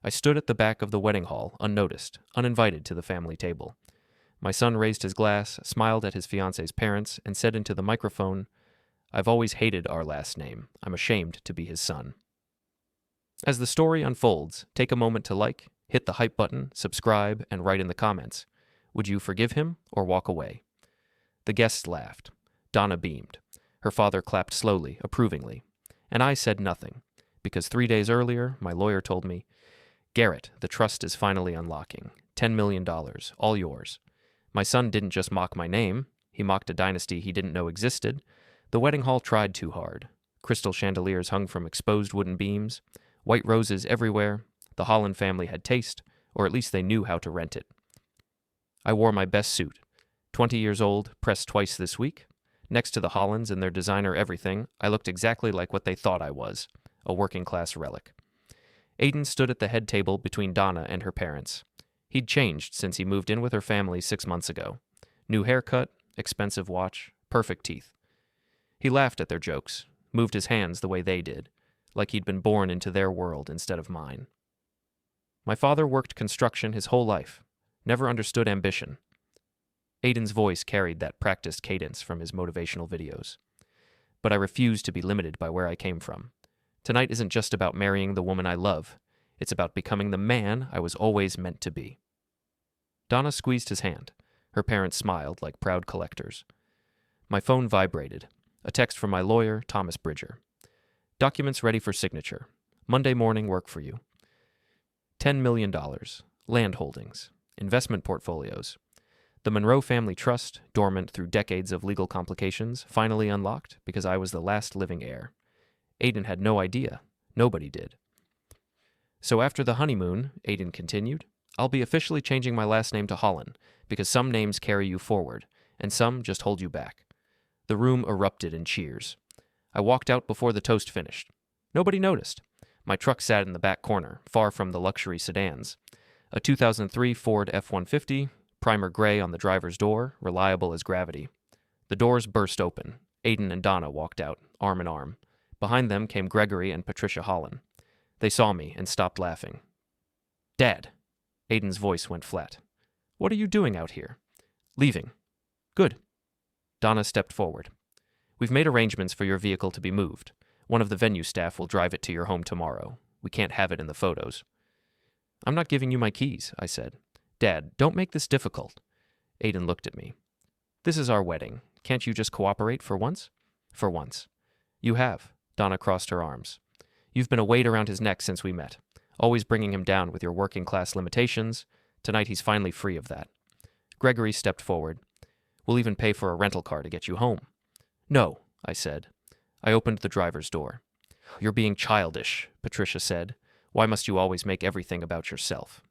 I stood at the back of the wedding hall, unnoticed, uninvited to the family table. My son raised his glass, smiled at his fiance's parents, and said into the microphone, "I've always hated our last name. I'm ashamed to be his son." As the story unfolds, take a moment to like, hit the hype button, subscribe, and write in the comments. Would you forgive him or walk away? The guests laughed. Donna beamed. Her father clapped slowly, approvingly. And I said nothing, because 3 days earlier, my lawyer told me, "Garrett, the trust is finally unlocking. $10 million, all yours." My son didn't just mock my name. He mocked a dynasty he didn't know existed. The wedding hall tried too hard. Crystal chandeliers hung from exposed wooden beams. White roses everywhere. The Holland family had taste, or at least they knew how to rent it. I wore my best suit. 20 years old, pressed twice this week. Next to the Hollands and their designer everything, I looked exactly like what they thought I was, a working-class relic. Aiden stood at the head table between Donna and her parents. He'd changed since he moved in with her family 6 months ago. New haircut, expensive watch, perfect teeth. He laughed at their jokes, moved his hands the way they did, like he'd been born into their world instead of mine. My father worked construction his whole life, never understood ambition. Aiden's voice carried that practiced cadence from his motivational videos. But I refused to be limited by where I came from. Tonight isn't just about marrying the woman I love. It's about becoming the man I was always meant to be. Donna squeezed his hand. Her parents smiled like proud collectors. My phone vibrated. A text from my lawyer, Thomas Bridger. "Documents ready for signature. Monday morning work for you. $10 million. Land holdings. Investment portfolios. The Monroe family trust, dormant through decades of legal complications, finally unlocked because I was the last living heir. Aiden had no idea. Nobody did. So after the honeymoon," Aiden continued, "I'll be officially changing my last name to Holland, because some names carry you forward, and some just hold you back." The room erupted in cheers. I walked out before the toast finished. Nobody noticed. My truck sat in the back corner, far from the luxury sedans. A 2003 Ford F-150, primer gray on the driver's door, reliable as gravity. The doors burst open. Aiden and Donna walked out, arm in arm. Behind them came Gregory and Patricia Holland. They saw me and stopped laughing. "Dad." Aiden's voice went flat. "What are you doing out here?" "Leaving." "Good." Donna stepped forward. "We've made arrangements for your vehicle to be moved. One of the venue staff will drive it to your home tomorrow. We can't have it in the photos." "I'm not giving you my keys," I said. "Dad, don't make this difficult." Aiden looked at me. "This is our wedding. Can't you just cooperate for once?" "For once." "You have." Donna crossed her arms. "You've been a weight around his neck since we met, always bringing him down with your working-class limitations. Tonight he's finally free of that." Gregory stepped forward. "We'll even pay for a rental car to get you home." "No," I said. I opened the driver's door. "You're being childish," Patricia said. "Why must you always make everything about yourself?"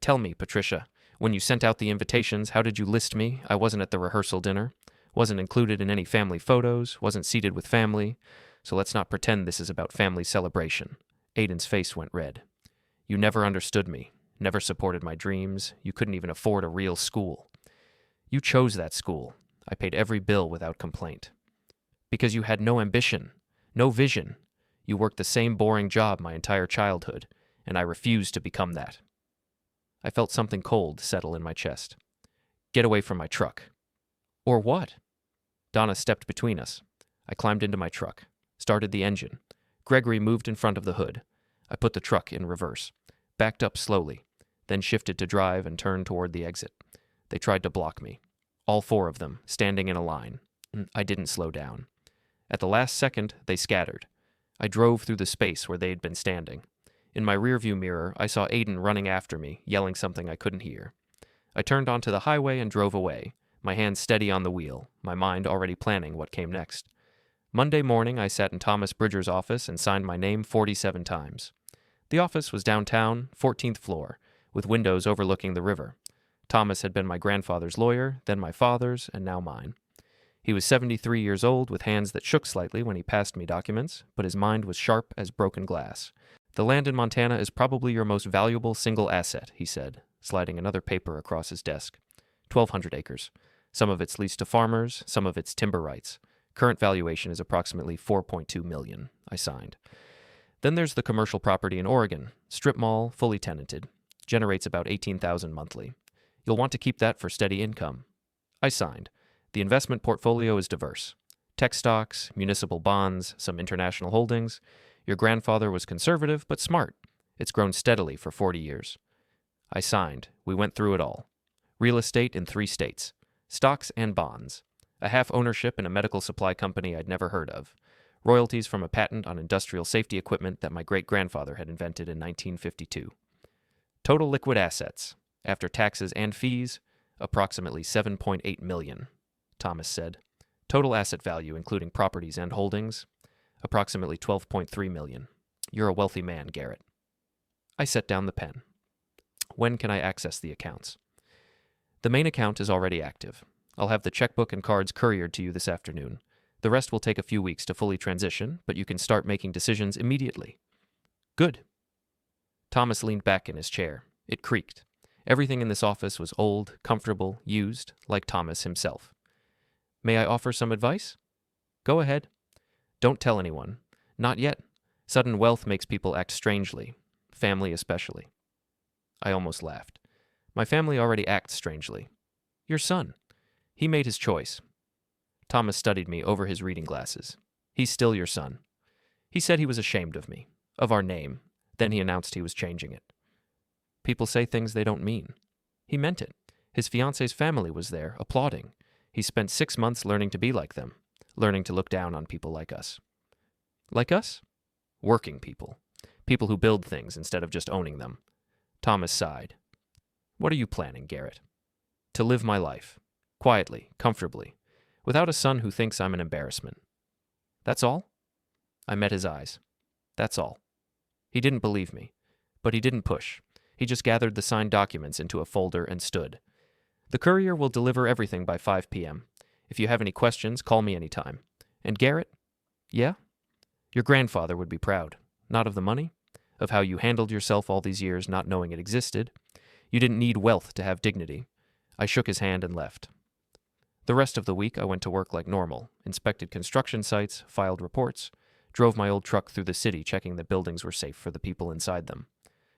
Tell me, Patricia, when you sent out the invitations, how did you list me? I wasn't at the rehearsal dinner, wasn't included in any family photos, wasn't seated with family, so let's not pretend this is about family celebration." Aiden's face went red. "You never understood me, never supported my dreams, you couldn't even afford a real school. You chose that school. I paid every bill without complaint. Because you had no ambition, no vision. You worked the same boring job my entire childhood, and I refused to become that." I felt something cold settle in my chest. "Get away from my truck." "Or what?" Donna stepped between us. I climbed into my truck, started the engine. Gregory moved in front of the hood. I put the truck in reverse, backed up slowly, then shifted to drive and turned toward the exit. They tried to block me. All 4 of them, standing in a line. I didn't slow down. At the last second, they scattered. I drove through the space where they had been standing. In my rearview mirror, I saw Aiden running after me, yelling something I couldn't hear. I turned onto the highway and drove away, my hands steady on the wheel, my mind already planning what came next. Monday morning, I sat in Thomas Bridger's office and signed my name 47 times. The office was downtown, 14th floor, with windows overlooking the river. Thomas had been my grandfather's lawyer, then my father's, and now mine. He was 73 years old, with hands that shook slightly when he passed me documents, but his mind was sharp as broken glass. "The land in Montana is probably your most valuable single asset," he said, sliding another paper across his desk. 1,200 acres. Some of it's leased to farmers, some of it's timber rights. Current valuation is approximately $4.2 million. I signed. Then there's the commercial property in Oregon, strip mall, fully tenanted. Generates about $18,000 monthly. You'll want to keep that for steady income. I signed. The investment portfolio is diverse. Tech stocks, municipal bonds, some international holdings. Your grandfather was conservative but smart. It's grown steadily for 40 years. I signed. We went through it all. Real estate in 3 states. Stocks and bonds. A half ownership in a medical supply company I'd never heard of. Royalties from a patent on industrial safety equipment that my great-grandfather had invented in 1952. Total liquid assets, after taxes and fees, approximately $7.8 million, Thomas said. Total asset value, including properties and holdings, approximately $12.3 million. You're a wealthy man, Garrett. I set down the pen. When can I access the accounts? The main account is already active. I'll have the checkbook and cards couriered to you this afternoon. The rest will take a few weeks to fully transition, but you can start making decisions immediately. Good. Thomas leaned back in his chair. It creaked. Everything in this office was old, comfortable, used, like Thomas himself. May I offer some advice? Go ahead. Don't tell anyone. Not yet. Sudden wealth makes people act strangely, family especially. I almost laughed. My family already acts strangely. Your son. He made his choice. Thomas studied me over his reading glasses. He's still your son. He said he was ashamed of me, of our name. Then he announced he was changing it. People say things they don't mean. He meant it. His fiancée's family was there, applauding. He spent 6 months learning to be like them, learning to look down on people like us. Like us? Working people. People who build things instead of just owning them. Thomas sighed. What are you planning, Garrett? To live my life. Quietly, comfortably. Without a son who thinks I'm an embarrassment. That's all? I met his eyes. That's all. He didn't believe me, but he didn't push. He just gathered the signed documents into a folder and stood. The courier will deliver everything by 5 p.m. If you have any questions, call me anytime. And Garrett? Yeah? Your grandfather would be proud. Not of the money, of how you handled yourself all these years not knowing it existed. You didn't need wealth to have dignity. I shook his hand and left. The rest of the week I went to work like normal, inspected construction sites, filed reports, drove my old truck through the city checking that buildings were safe for the people inside them.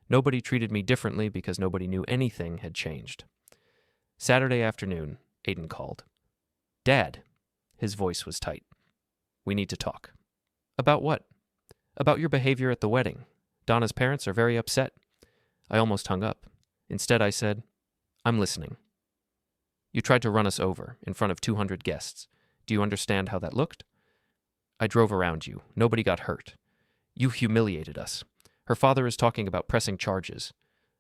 Nobody treated me differently because nobody knew anything had changed. Saturday afternoon, Aiden called. Dad. His voice was tight. We need to talk. About what? About your behavior at the wedding. Donna's parents are very upset. I almost hung up. Instead, I said, I'm listening. You tried to run us over in front of 200 guests. Do you understand how that looked? I drove around you. Nobody got hurt. You humiliated us. Her father is talking about pressing charges.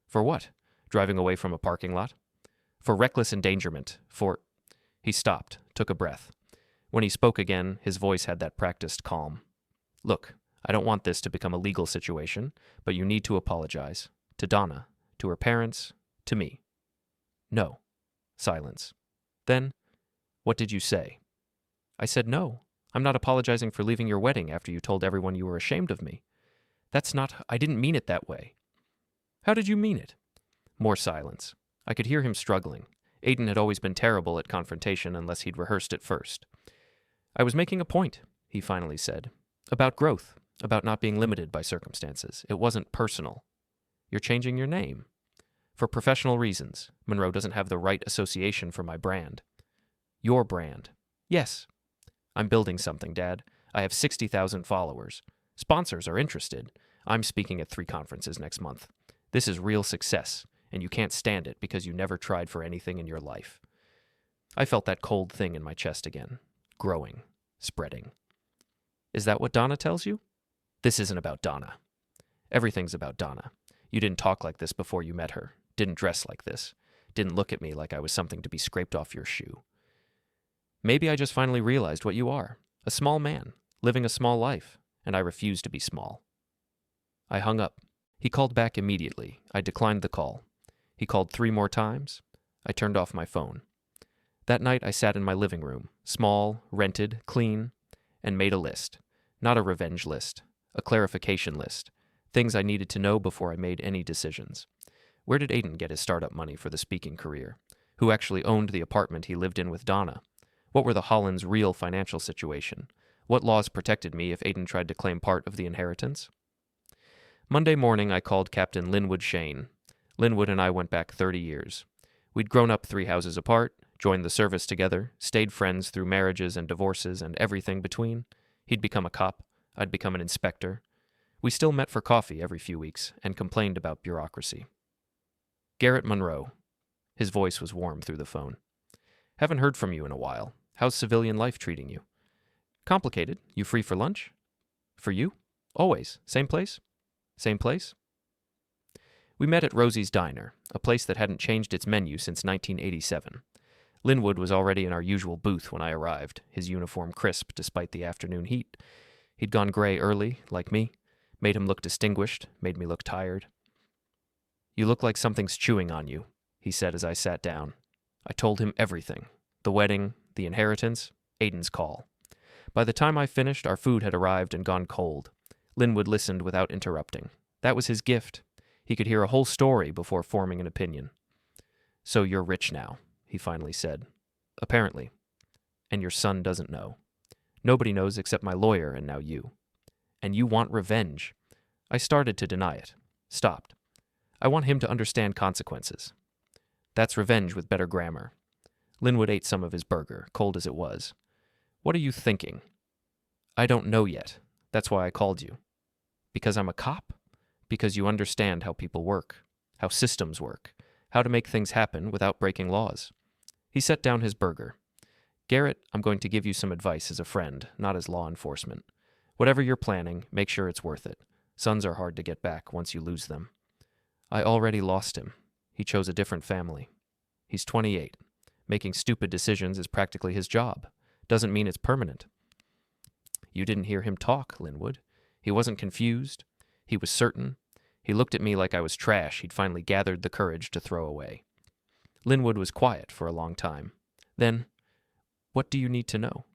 For what? Driving away from a parking lot? For reckless endangerment. For... He stopped, took a breath. When he spoke again, his voice had that practiced calm. Look, I don't want this to become a legal situation, but you need to apologize. To Donna, to her parents, to me. No. Silence. Then, what did you say? I said no. I'm not apologizing for leaving your wedding after you told everyone you were ashamed of me. That's not... I didn't mean it that way. How did you mean it? More silence. I could hear him struggling. Aiden had always been terrible at confrontation unless he'd rehearsed it first. I was making a point, he finally said. About growth. About not being limited by circumstances. It wasn't personal. You're changing your name. For professional reasons. Monroe doesn't have the right association for my brand. Your brand. Yes. I'm building something, Dad. I have 60,000 followers. Sponsors are interested. I'm speaking at 3 conferences next month. This is real success, and you can't stand it because you never tried for anything in your life. I felt that cold thing in my chest again. Growing. Spreading. Is that what Donna tells you? This isn't about Donna. Everything's about Donna. You didn't talk like this before you met her. Didn't dress like this. Didn't look at me like I was something to be scraped off your shoe. Maybe I just finally realized what you are. A small man, living a small life, and I refuse to be small. I hung up. He called back immediately. I declined the call. He called 3 more times. I turned off my phone. That night I sat in my living room, small, rented, clean, and made a list. Not a revenge list, a clarification list. Things I needed to know before I made any decisions. Where did Aiden get his startup money for the speaking career? Who actually owned the apartment he lived in with Donna? What were the Hollands' real financial situation? What laws protected me if Aiden tried to claim part of the inheritance? Monday morning, I called Captain Linwood Shane. Linwood and I went back 30 years. We'd grown up 3 houses apart, joined the service together, stayed friends through marriages and divorces and everything between. He'd become a cop. I'd become an inspector. We still met for coffee every few weeks and complained about bureaucracy. Garrett Monroe. His voice was warm through the phone. Haven't heard from you in a while. How's civilian life treating you? Complicated. You free for lunch? For you? Always. Same place? Same place? We met at Rosie's Diner, a place that hadn't changed its menu since 1987. Linwood was already in our usual booth when I arrived, his uniform crisp despite the afternoon heat. He'd gone gray early, like me, made him look distinguished, made me look tired. You look like something's chewing on you, he said as I sat down. I told him everything. The wedding, the inheritance, Aiden's call. By the time I finished, our food had arrived and gone cold. Linwood listened without interrupting. That was his gift. He could hear a whole story before forming an opinion. So you're rich now, he finally said. Apparently. And your son doesn't know. Nobody knows except my lawyer and now you. And you want revenge. I started to deny it. Stopped. I want him to understand consequences. That's revenge with better grammar. Linwood ate some of his burger, cold as it was. What are you thinking? I don't know yet. That's why I called you. Because I'm a cop? Because you understand how people work, how systems work, how to make things happen without breaking laws. He set down his burger. Garrett, I'm going to give you some advice as a friend, not as law enforcement. Whatever you're planning, make sure it's worth it. Sons are hard to get back once you lose them. I already lost him. He chose a different family. He's 28. Making stupid decisions is practically his job. Doesn't mean it's permanent. You didn't hear him talk, Linwood. He wasn't confused. He was certain. He looked at me like I was trash he'd finally gathered the courage to throw away. Linwood was quiet for a long time. Then, what do you need to know?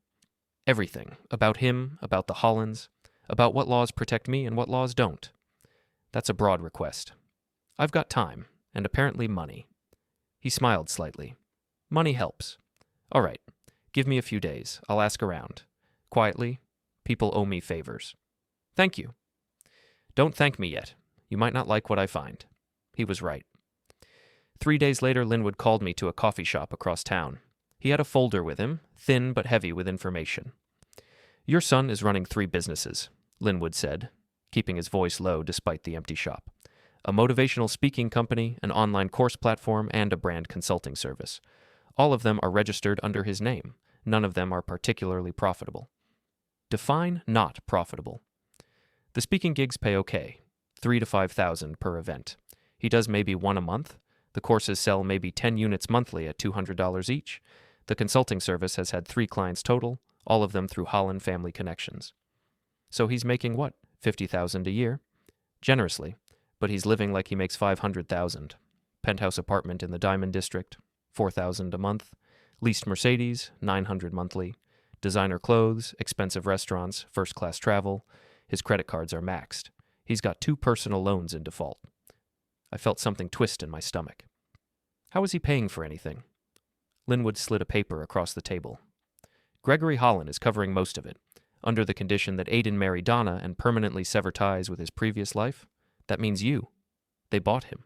Everything. About him, about the Hollands, about what laws protect me and what laws don't. That's a broad request. I've got time, and apparently money. He smiled slightly. Money helps. All right. Give me a few days. I'll ask around. Quietly. People owe me favors. Thank you. Don't thank me yet. You might not like what I find. He was right. 3 days later, Linwood called me to a coffee shop across town. He had a folder with him, thin but heavy with information. Your son is running 3 businesses, Linwood said, keeping his voice low despite the empty shop. A motivational speaking company, an online course platform, and a brand consulting service. All of them are registered under his name. None of them are particularly profitable. Define not profitable. The speaking gigs pay okay, $3,000 to $5,000 per event. He does maybe 1 a month. The courses sell maybe 10 units monthly at $200 each. The consulting service has had 3 clients total, all of them through Holland family connections. So he's making what, $50,000 a year? Generously, but he's living like he makes $500,000. Penthouse apartment in the Diamond District, $4,000 a month. Leased Mercedes, $900 monthly. Designer clothes, expensive restaurants, first-class travel. His credit cards are maxed. He's got 2 personal loans in default. I felt something twist in my stomach. How is he paying for anything? Linwood slid a paper across the table. Gregory Holland is covering most of it, under the condition that Aiden marry Donna and permanently sever ties with his previous life. That means you. They bought him.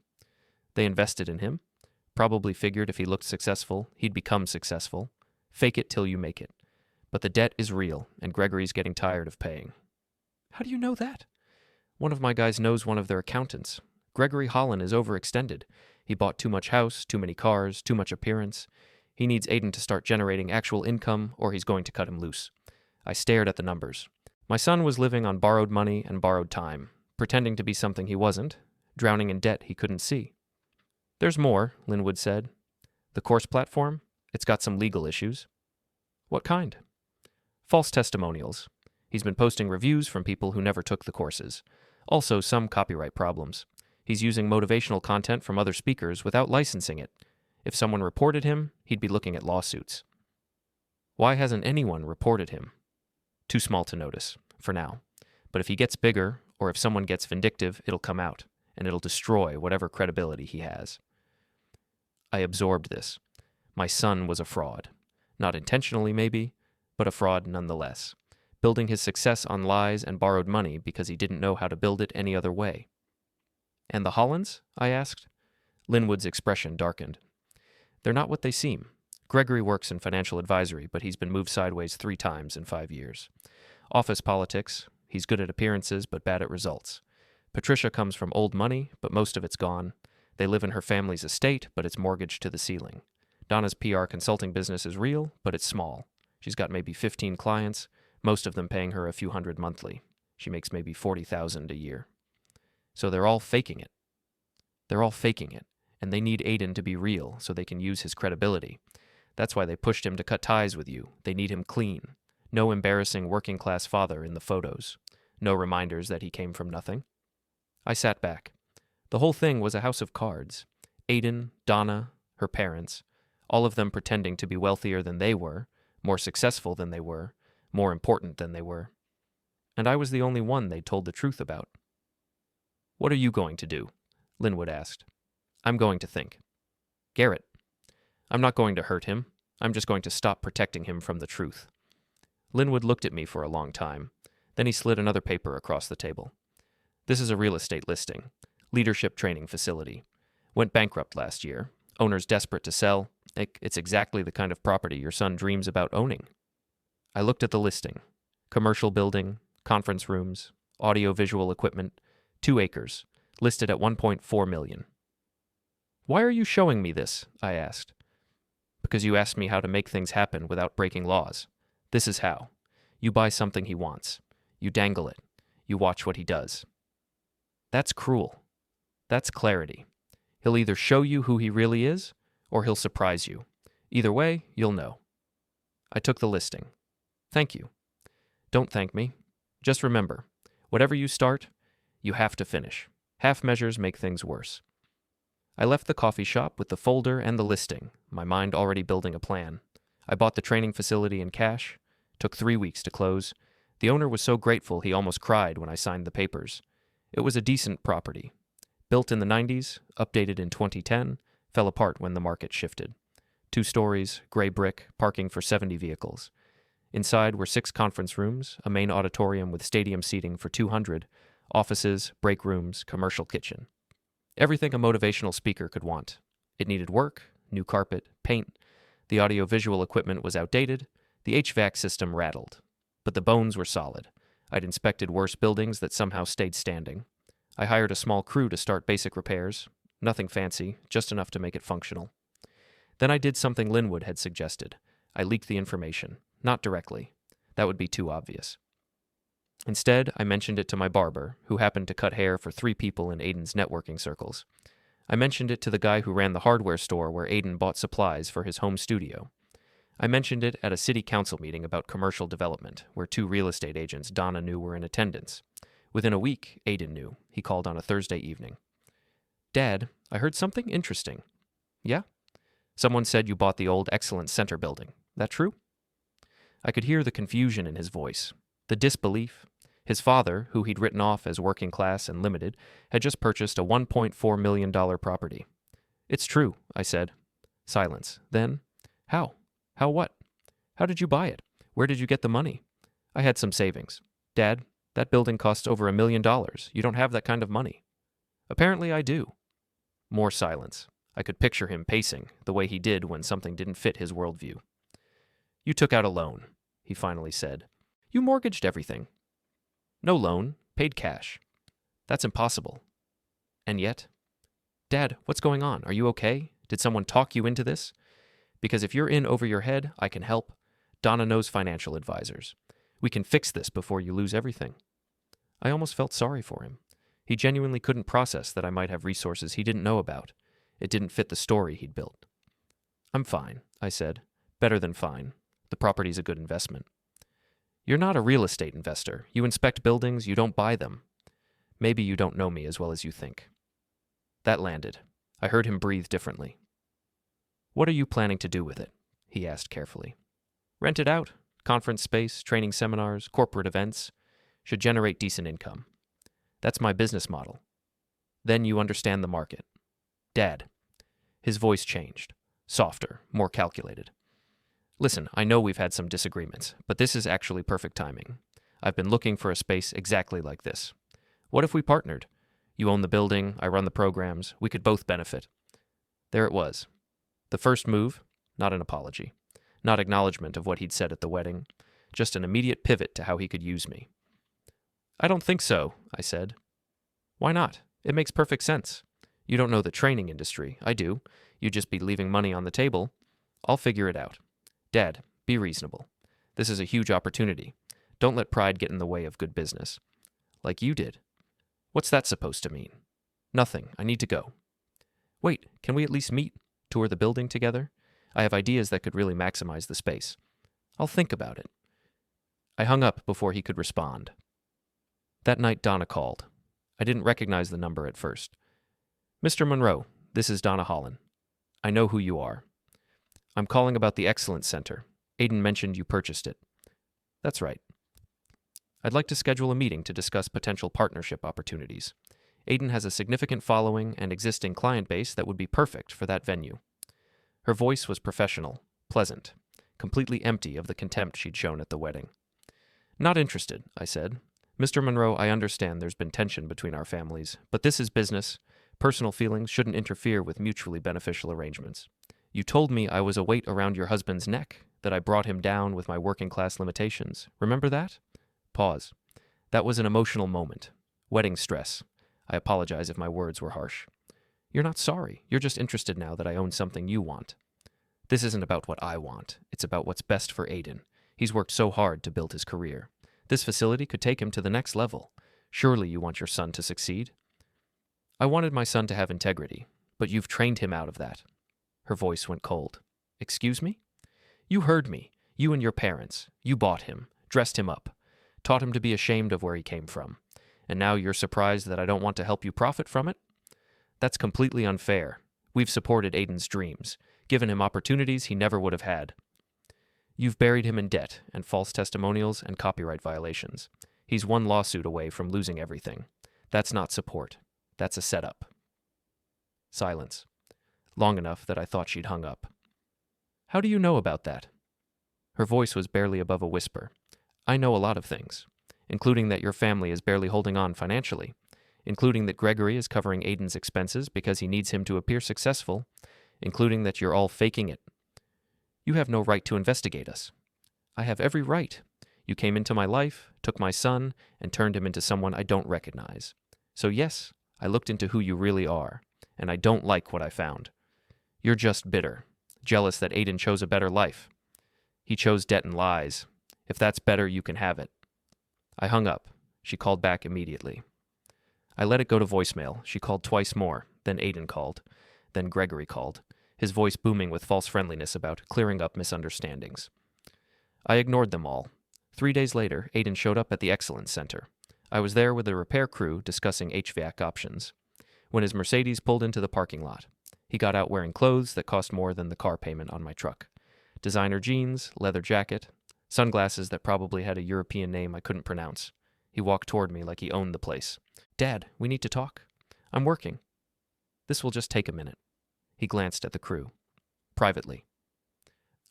They invested in him. Probably figured if he looked successful, he'd become successful. Fake it till you make it. But the debt is real, and Gregory's getting tired of paying. How do you know that? One of my guys knows one of their accountants. Gregory Holland is overextended. He bought too much house, too many cars, too much appearance. He needs Aiden to start generating actual income, or he's going to cut him loose. I stared at the numbers. My son was living on borrowed money and borrowed time, pretending to be something he wasn't, drowning in debt he couldn't see. There's more, Linwood said. The course platform? It's got some legal issues. What kind? False testimonials. He's been posting reviews from people who never took the courses. Also, some copyright problems. He's using motivational content from other speakers without licensing it. If someone reported him, he'd be looking at lawsuits. Why hasn't anyone reported him? Too small to notice, for now. But if he gets bigger, or if someone gets vindictive, it'll come out, and it'll destroy whatever credibility he has. I absorbed this. My son was a fraud. Not intentionally, maybe, but a fraud nonetheless. Building his success on lies and borrowed money because he didn't know how to build it any other way. And the Hollands? I asked. Linwood's expression darkened. They're not what they seem. Gregory works in financial advisory, but he's been moved sideways 3 times in 5 years. Office politics. He's good at appearances, but bad at results. Patricia comes from old money, but most of it's gone. They live in her family's estate, but it's mortgaged to the ceiling. Donna's PR consulting business is real, but it's small. She's got maybe 15 clients, most of them paying her a few hundred monthly. She makes maybe $40,000 a year. So they're all faking it. They're all faking it, and they need Aiden to be real so they can use his credibility. That's why they pushed him to cut ties with you. They need him clean. No embarrassing working-class father in the photos. No reminders that he came from nothing. I sat back. The whole thing was a house of cards. Aiden, Donna, her parents, all of them pretending to be wealthier than they were, more successful than they were, more important than they were. And I was the only one they'd told the truth about. "What are you going to do?" Linwood asked. "I'm going to think." "Garrett." "I'm not going to hurt him. I'm just going to stop protecting him from the truth." Linwood looked at me for a long time. Then he slid another paper across the table. "This is a real estate listing. Leadership training facility. Went bankrupt last year. Owner's desperate to sell. It's exactly the kind of property your son dreams about owning." I looked at the listing. Commercial building, conference rooms, audio-visual equipment, 2 acres, listed at $1.4 million. "Why are you showing me this?" I asked. "Because you asked me how to make things happen without breaking laws. This is how. You buy something he wants. You dangle it. You watch what he does." That's cruel. That's clarity. He'll either show you who he really is, or he'll surprise you. Either way, you'll know. I took the listing. "Thank you." "Don't thank me. Just remember, whatever you start, you have to finish. Half measures make things worse." I left the coffee shop with the folder and the listing, my mind already building a plan. I bought the training facility in cash. Took 3 weeks to close. The owner was so grateful he almost cried when I signed the papers. It was a decent property. Built in the 90s, updated in 2010, fell apart when the market shifted. 2 stories, gray brick, parking for 70 vehicles. Inside were 6 conference rooms, a main auditorium with stadium seating for 200, offices, break rooms, commercial kitchen. Everything a motivational speaker could want. It needed work, new carpet, paint. The audio-visual equipment was outdated. The HVAC system rattled. But the bones were solid. I'd inspected worse buildings that somehow stayed standing. I hired a small crew to start basic repairs. Nothing fancy, just enough to make it functional. Then I did something Linwood had suggested. I leaked the information. Not directly. That would be too obvious. Instead, I mentioned it to my barber, who happened to cut hair for 3 people in Aiden's networking circles. I mentioned it to the guy who ran the hardware store where Aiden bought supplies for his home studio. I mentioned it at a city council meeting about commercial development, where 2 real estate agents Donna knew were in attendance. Within a week, Aiden knew. He called on a Thursday evening. "Dad, I heard something interesting." "Yeah?" "Someone said you bought the old Excellence Center building. That true?" I could hear the confusion in his voice, the disbelief. His father, who he'd written off as working class and limited, had just purchased a $1.4 million property. "It's true," I said. Silence. Then, "How? How what? How did you buy it? Where did you get the money?" "I had some savings." "Dad, that building costs over $1 million. You don't have that kind of money." "Apparently I do." More silence. I could picture him pacing, the way he did when something didn't fit his worldview. "You took out a loan," he finally said. "You mortgaged everything." "No loan, paid cash." "That's impossible." "And yet?" "Dad, what's going on? Are you okay? Did someone talk you into this? Because if you're in over your head, I can help. Donna knows financial advisors. We can fix this before you lose everything." I almost felt sorry for him. He genuinely couldn't process that I might have resources he didn't know about. It didn't fit the story he'd built. "I'm fine," I said. "Better than fine. The property's a good investment." "You're not a real estate investor. You inspect buildings, you don't buy them. Maybe you don't know me as well as you think." That landed. I heard him breathe differently. "What are you planning to do with it?" he asked carefully. "Rent it out. Conference space, training seminars, corporate events. Should generate decent income. That's my business model. Then you understand the market." "Dad." His voice changed. Softer, more calculated. "Listen, I know we've had some disagreements, but this is actually perfect timing. I've been looking for a space exactly like this. What if we partnered? You own the building, I run the programs, we could both benefit. There it was. The first move, not an apology, not acknowledgement of what he'd said at the wedding, just an immediate pivot to how he could use me. I don't think so, I said. Why not? It makes perfect sense. You don't know the training industry. I do. You'd just be leaving money on the table. I'll figure it out. Dad, be reasonable. This is a huge opportunity. Don't let pride get in the way of good business. Like you did. What's that supposed to mean? Nothing. I need to go. Wait, can we at least meet? Tour the building together? I have ideas that could really maximize the space. I'll think about it. I hung up before he could respond. That night, Donna called. I didn't recognize the number at first. Mr. Monroe, this is Donna Holland. I know who you are. I'm calling about the Excellence Center. Aiden mentioned you purchased it. That's right. I'd like to schedule a meeting to discuss potential partnership opportunities. Aiden has a significant following and existing client base that would be perfect for that venue. Her voice was professional, pleasant, completely empty of the contempt she'd shown at the wedding. Not interested, I said. Mr. Monroe, I understand there's been tension between our families, but this is business. Personal feelings shouldn't interfere with mutually beneficial arrangements. You told me I was a weight around your husband's neck, that I brought him down with my working-class limitations. Remember that? Pause. That was an emotional moment. Wedding stress. I apologize if my words were harsh. You're not sorry. You're just interested now that I own something you want. This isn't about what I want. It's about what's best for Aiden. He's worked so hard to build his career. This facility could take him to the next level. Surely you want your son to succeed. I wanted my son to have integrity, but you've trained him out of that. Her voice went cold. Excuse me? You heard me. You and your parents. You bought him, dressed him up, taught him to be ashamed of where he came from. And now you're surprised that I don't want to help you profit from it? That's completely unfair. We've supported Aiden's dreams, given him opportunities he never would have had. You've buried him in debt and false testimonials and copyright violations. He's one lawsuit away from losing everything. That's not support. That's a setup. Silence. Long enough that I thought she'd hung up. How do you know about that? Her voice was barely above a whisper. I know a lot of things, including that your family is barely holding on financially, including that Gregory is covering Aiden's expenses because he needs him to appear successful, including that you're all faking it. You have no right to investigate us. I have every right. You came into my life, took my son, and turned him into someone I don't recognize. So yes, I looked into who you really are, and I don't like what I found. You're just bitter, jealous that Aiden chose a better life. He chose debt and lies. If that's better, you can have it. I hung up. She called back immediately. I let it go to voicemail. She called twice more. Then Aiden called. Then Gregory called, his voice booming with false friendliness about clearing up misunderstandings. I ignored them all. 3 days later, Aiden showed up at the Excellence Center. I was there with a repair crew discussing HVAC options. When his Mercedes pulled into the parking lot, he got out wearing clothes that cost more than the car payment on my truck. Designer jeans, leather jacket, sunglasses that probably had a European name I couldn't pronounce. He walked toward me like he owned the place. Dad, we need to talk. I'm working. This will just take a minute. He glanced at the crew. Privately.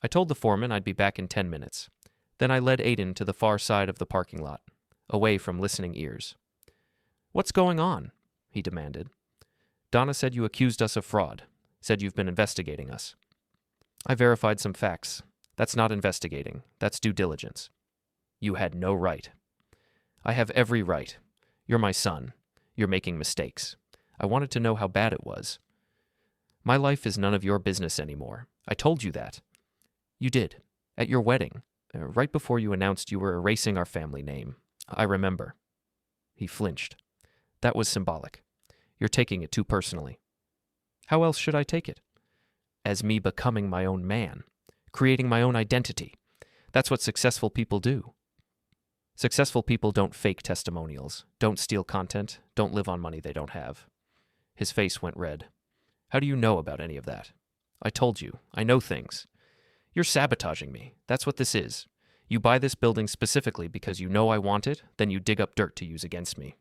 I told the foreman I'd be back in 10 minutes. Then I led Aiden to the far side of the parking lot, away from listening ears. What's going on? He demanded. Donna said you accused us of fraud, said you've been investigating us. I verified some facts. That's not investigating. That's due diligence. You had no right. I have every right. You're my son. You're making mistakes. I wanted to know how bad it was. My life is none of your business anymore. I told you that. You did. At your wedding. Right before you announced you were erasing our family name. I remember. He flinched. That was symbolic. You're taking it too personally. How else should I take it? As me becoming my own man. Creating my own identity. That's what successful people do. Successful people don't fake testimonials, don't steal content, don't live on money they don't have. His face went red. How do you know about any of that? I told you. I know things. You're sabotaging me. That's what this is. You buy this building specifically because you know I want it, then you dig up dirt to use against me.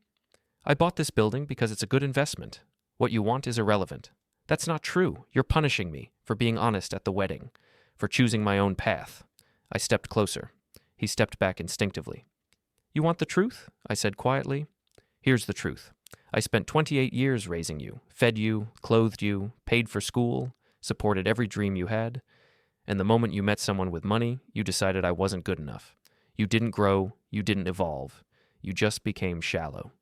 I bought this building because it's a good investment. What you want is irrelevant. That's not true. You're punishing me for being honest at the wedding, for choosing my own path. I stepped closer. He stepped back instinctively. You want the truth? I said quietly. Here's the truth. I spent 28 years raising you, fed you, clothed you, paid for school, supported every dream you had, and the moment you met someone with money, you decided I wasn't good enough. You didn't grow, you didn't evolve. You just became shallow.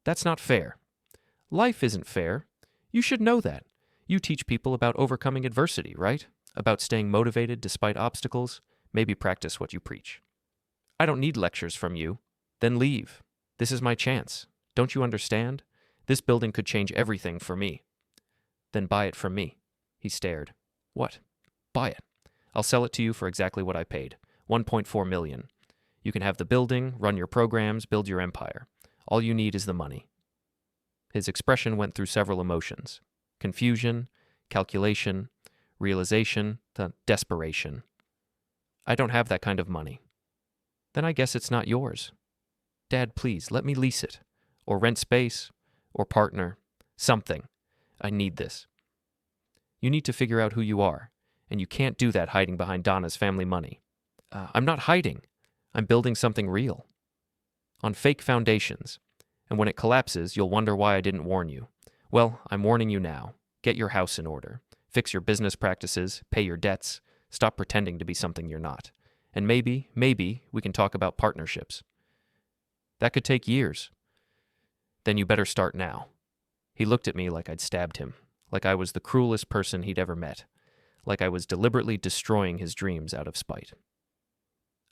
That's not fair. Life isn't fair. You should know that. You teach people about overcoming adversity, right? About staying motivated despite obstacles. Maybe practice what you preach. I don't need lectures from you. Then leave. This is my chance. Don't you understand? This building could change everything for me. Then buy it from me. He stared. What? Buy it. I'll sell it to you for exactly what I paid. $1.4 million. You can have the building, run your programs, build your empire. All you need is the money. His expression went through several emotions. Confusion, calculation, realization, desperation. I don't have that kind of money. Then I guess it's not yours. Dad, please, let me lease it. Or rent space. Or partner. Something. I need this. You need to figure out who you are. And you can't do that hiding behind Donna's family money. I'm not hiding. I'm building something real. On fake foundations. And when it collapses, you'll wonder why I didn't warn you. Well, I'm warning you now. Get your house in order. Fix your business practices. Pay your debts. Stop pretending to be something you're not. And maybe we can talk about partnerships. That could take years. Then you better start now. He looked at me like I'd stabbed him. Like I was the cruelest person he'd ever met. Like I was deliberately destroying his dreams out of spite.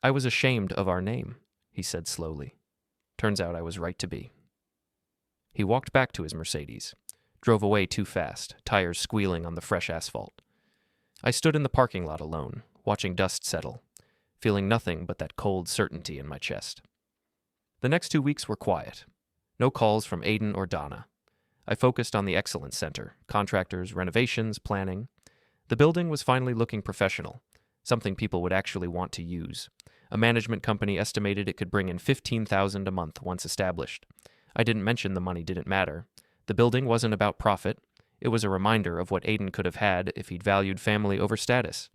I was ashamed of our name, he said slowly. Turns out I was right to be. He walked back to his Mercedes, drove away too fast, tires squealing on the fresh asphalt. I stood in the parking lot alone, watching dust settle, feeling nothing but that cold certainty in my chest. The next 2 weeks were quiet. No calls from Aiden or Donna. I focused on the Excellence Center, contractors, renovations, planning. The building was finally looking professional, something people would actually want to use. A management company estimated it could bring in $15,000 a month once established. I didn't mention the money didn't matter. The building wasn't about profit. It was a reminder of what Aiden could have had if he'd valued family over status.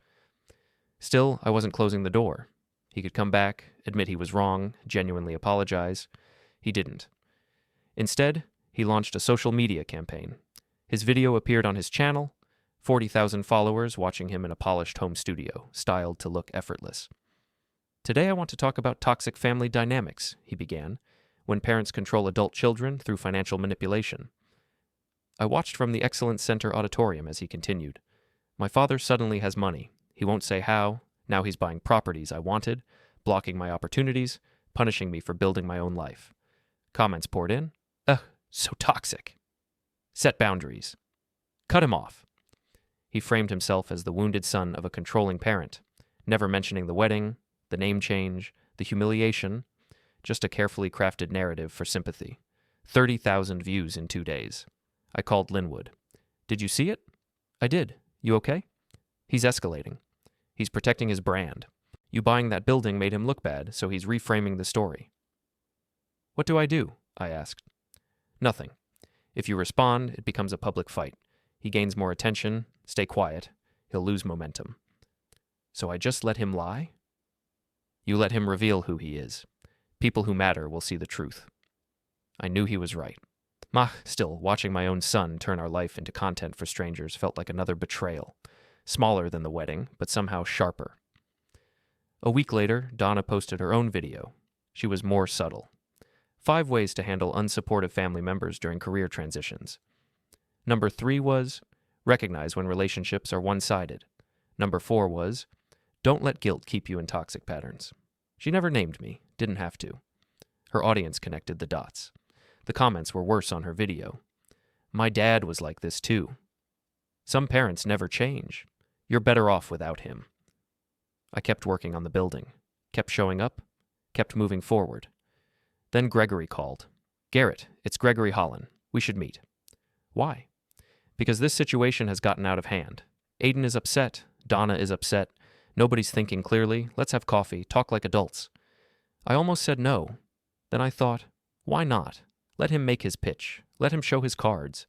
Still, I wasn't closing the door. He could come back, admit he was wrong, genuinely apologize. He didn't. Instead, he launched a social media campaign. His video appeared on his channel, 40,000 followers watching him in a polished home studio, styled to look effortless. Today I want to talk about toxic family dynamics, he began, when parents control adult children through financial manipulation. I watched from the Excellence Center auditorium as he continued. My father suddenly has money. He won't say how. Now he's buying properties I wanted, blocking my opportunities, punishing me for building my own life. Comments poured in. Ugh, so toxic. Set boundaries. Cut him off. He framed himself as the wounded son of a controlling parent, never mentioning the wedding, the name change, the humiliation, just a carefully crafted narrative for sympathy. 30,000 views in 2 days. I called Linwood. Did you see it? I did. You okay? He's escalating. He's protecting his brand. You buying that building made him look bad, so he's reframing the story. What do I do? I asked. Nothing. If you respond, it becomes a public fight. He gains more attention. Stay quiet. He'll lose momentum. So I just let him lie? You let him reveal who he is. People who matter will see the truth. I knew he was right. Still, watching my own son turn our life into content for strangers felt like another betrayal. Smaller than the wedding, but somehow sharper. A week later, Donna posted her own video. She was more subtle. 5 ways to handle unsupportive family members during career transitions. Number 3 was, recognize when relationships are one-sided. Number 4 was, don't let guilt keep you in toxic patterns. She never named me, didn't have to. Her audience connected the dots. The comments were worse on her video. My dad was like this too. Some parents never change. You're better off without him. I kept working on the building, kept showing up, kept moving forward. Then Gregory called. Garrett, it's Gregory Holland. We should meet. Why? Because this situation has gotten out of hand. Aiden is upset. Donna is upset. Nobody's thinking clearly. Let's have coffee. Talk like adults. I almost said no. Then I thought, why not? Let him make his pitch. Let him show his cards.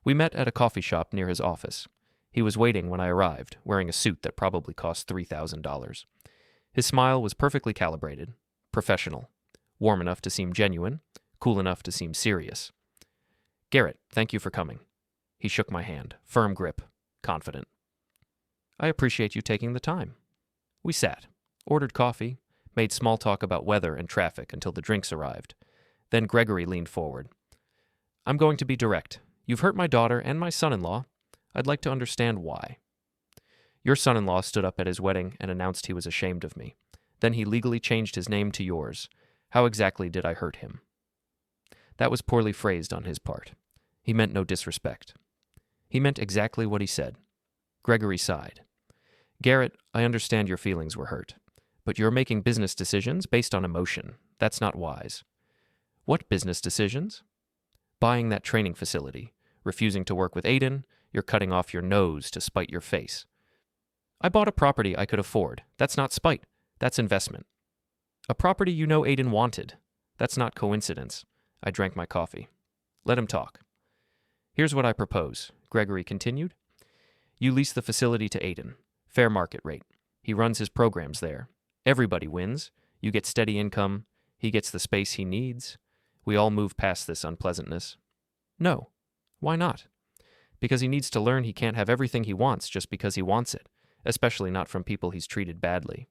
We met at a coffee shop near his office. He was waiting when I arrived, wearing a suit that probably cost $3,000. His smile was perfectly calibrated, professional, warm enough to seem genuine, cool enough to seem serious. Garrett, thank you for coming. He shook my hand, firm grip, confident. I appreciate you taking the time. We sat, ordered coffee, made small talk about weather and traffic until the drinks arrived. Then Gregory leaned forward. I'm going to be direct. You've hurt my daughter and my son-in-law. I'd like to understand why. Your son-in-law stood up at his wedding and announced he was ashamed of me. Then he legally changed his name to yours. How exactly did I hurt him? That was poorly phrased on his part. He meant no disrespect. He meant exactly what he said. Gregory sighed. Garrett, I understand your feelings were hurt, but you're making business decisions based on emotion. That's not wise. What business decisions? Buying that training facility, refusing to work with Aiden, you're cutting off your nose to spite your face. I bought a property I could afford. That's not spite. That's investment. A property you know Aiden wanted. That's not coincidence. I drank my coffee. Let him talk. Here's what I propose, Gregory continued. You lease the facility to Aiden. Fair market rate. He runs his programs there. Everybody wins. You get steady income. He gets the space he needs. We all move past this unpleasantness. No. Why not? Because he needs to learn he can't have everything he wants just because he wants it, especially not from people he's treated badly.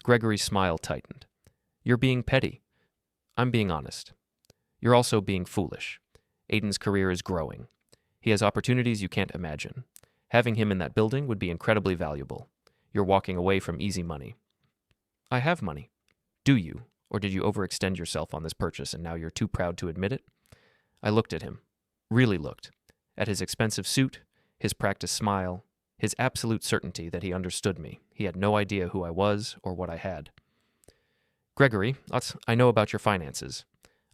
Gregory's smile tightened. You're being petty. I'm being honest. You're also being foolish. Aiden's career is growing. He has opportunities you can't imagine. Having him in that building would be incredibly valuable. You're walking away from easy money. I have money. Do you? Or did you overextend yourself on this purchase and now you're too proud to admit it? I looked at him. Really looked. At his expensive suit, his practiced smile, his absolute certainty that he understood me. He had no idea who I was or what I had. Gregory, I know about your finances.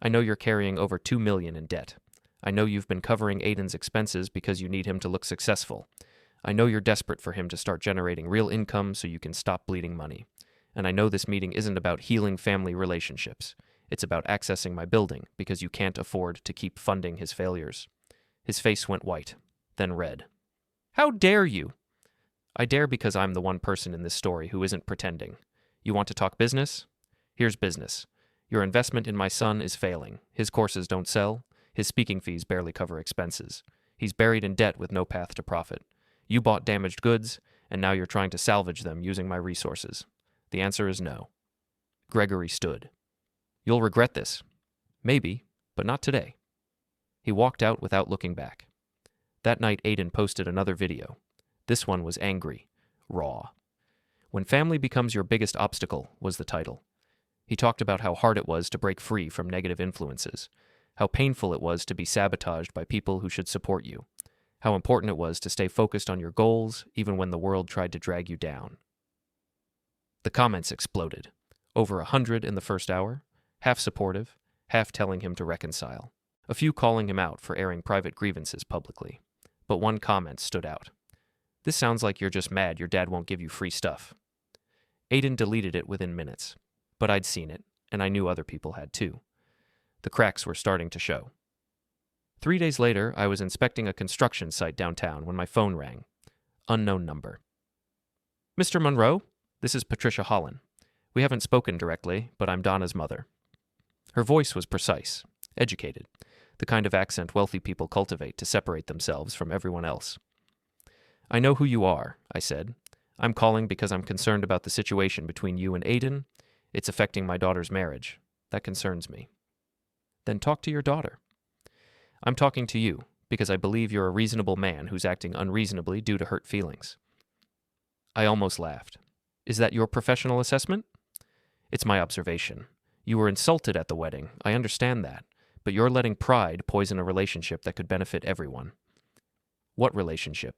I know you're carrying over $2 million in debt. I know you've been covering Aiden's expenses because you need him to look successful. I know you're desperate for him to start generating real income so you can stop bleeding money. And I know this meeting isn't about healing family relationships. It's about accessing my building because you can't afford to keep funding his failures. His face went white, then red. How dare you? I dare because I'm the one person in this story who isn't pretending. You want to talk business? Here's business. Your investment in my son is failing. His courses don't sell. His speaking fees barely cover expenses. He's buried in debt with no path to profit. You bought damaged goods, and now you're trying to salvage them using my resources. The answer is no. Gregory stood. You'll regret this. Maybe, but not today. He walked out without looking back. That night, Aiden posted another video. This one was angry, raw. When Family Becomes Your Biggest Obstacle was the title. He talked about how hard it was to break free from negative influences, how painful it was to be sabotaged by people who should support you, how important it was to stay focused on your goals even when the world tried to drag you down. The comments exploded. Over 100 in the first hour, half supportive, half telling him to reconcile. A few calling him out for airing private grievances publicly. But one comment stood out. This sounds like you're just mad your dad won't give you free stuff. Aiden deleted it within minutes, but I'd seen it, and I knew other people had too. The cracks were starting to show. 3 days later, I was inspecting a construction site downtown when my phone rang. Unknown number. Mr. Monroe, this is Patricia Holland. We haven't spoken directly, but I'm Donna's mother. Her voice was precise, educated, the kind of accent wealthy people cultivate to separate themselves from everyone else. I know who you are, I said. I'm calling because I'm concerned about the situation between you and Aiden. It's affecting my daughter's marriage. That concerns me. Then talk to your daughter. I'm talking to you because I believe you're a reasonable man who's acting unreasonably due to hurt feelings. I almost laughed. Is that your professional assessment? It's my observation. You were insulted at the wedding. I understand that. But you're letting pride poison a relationship that could benefit everyone. What relationship?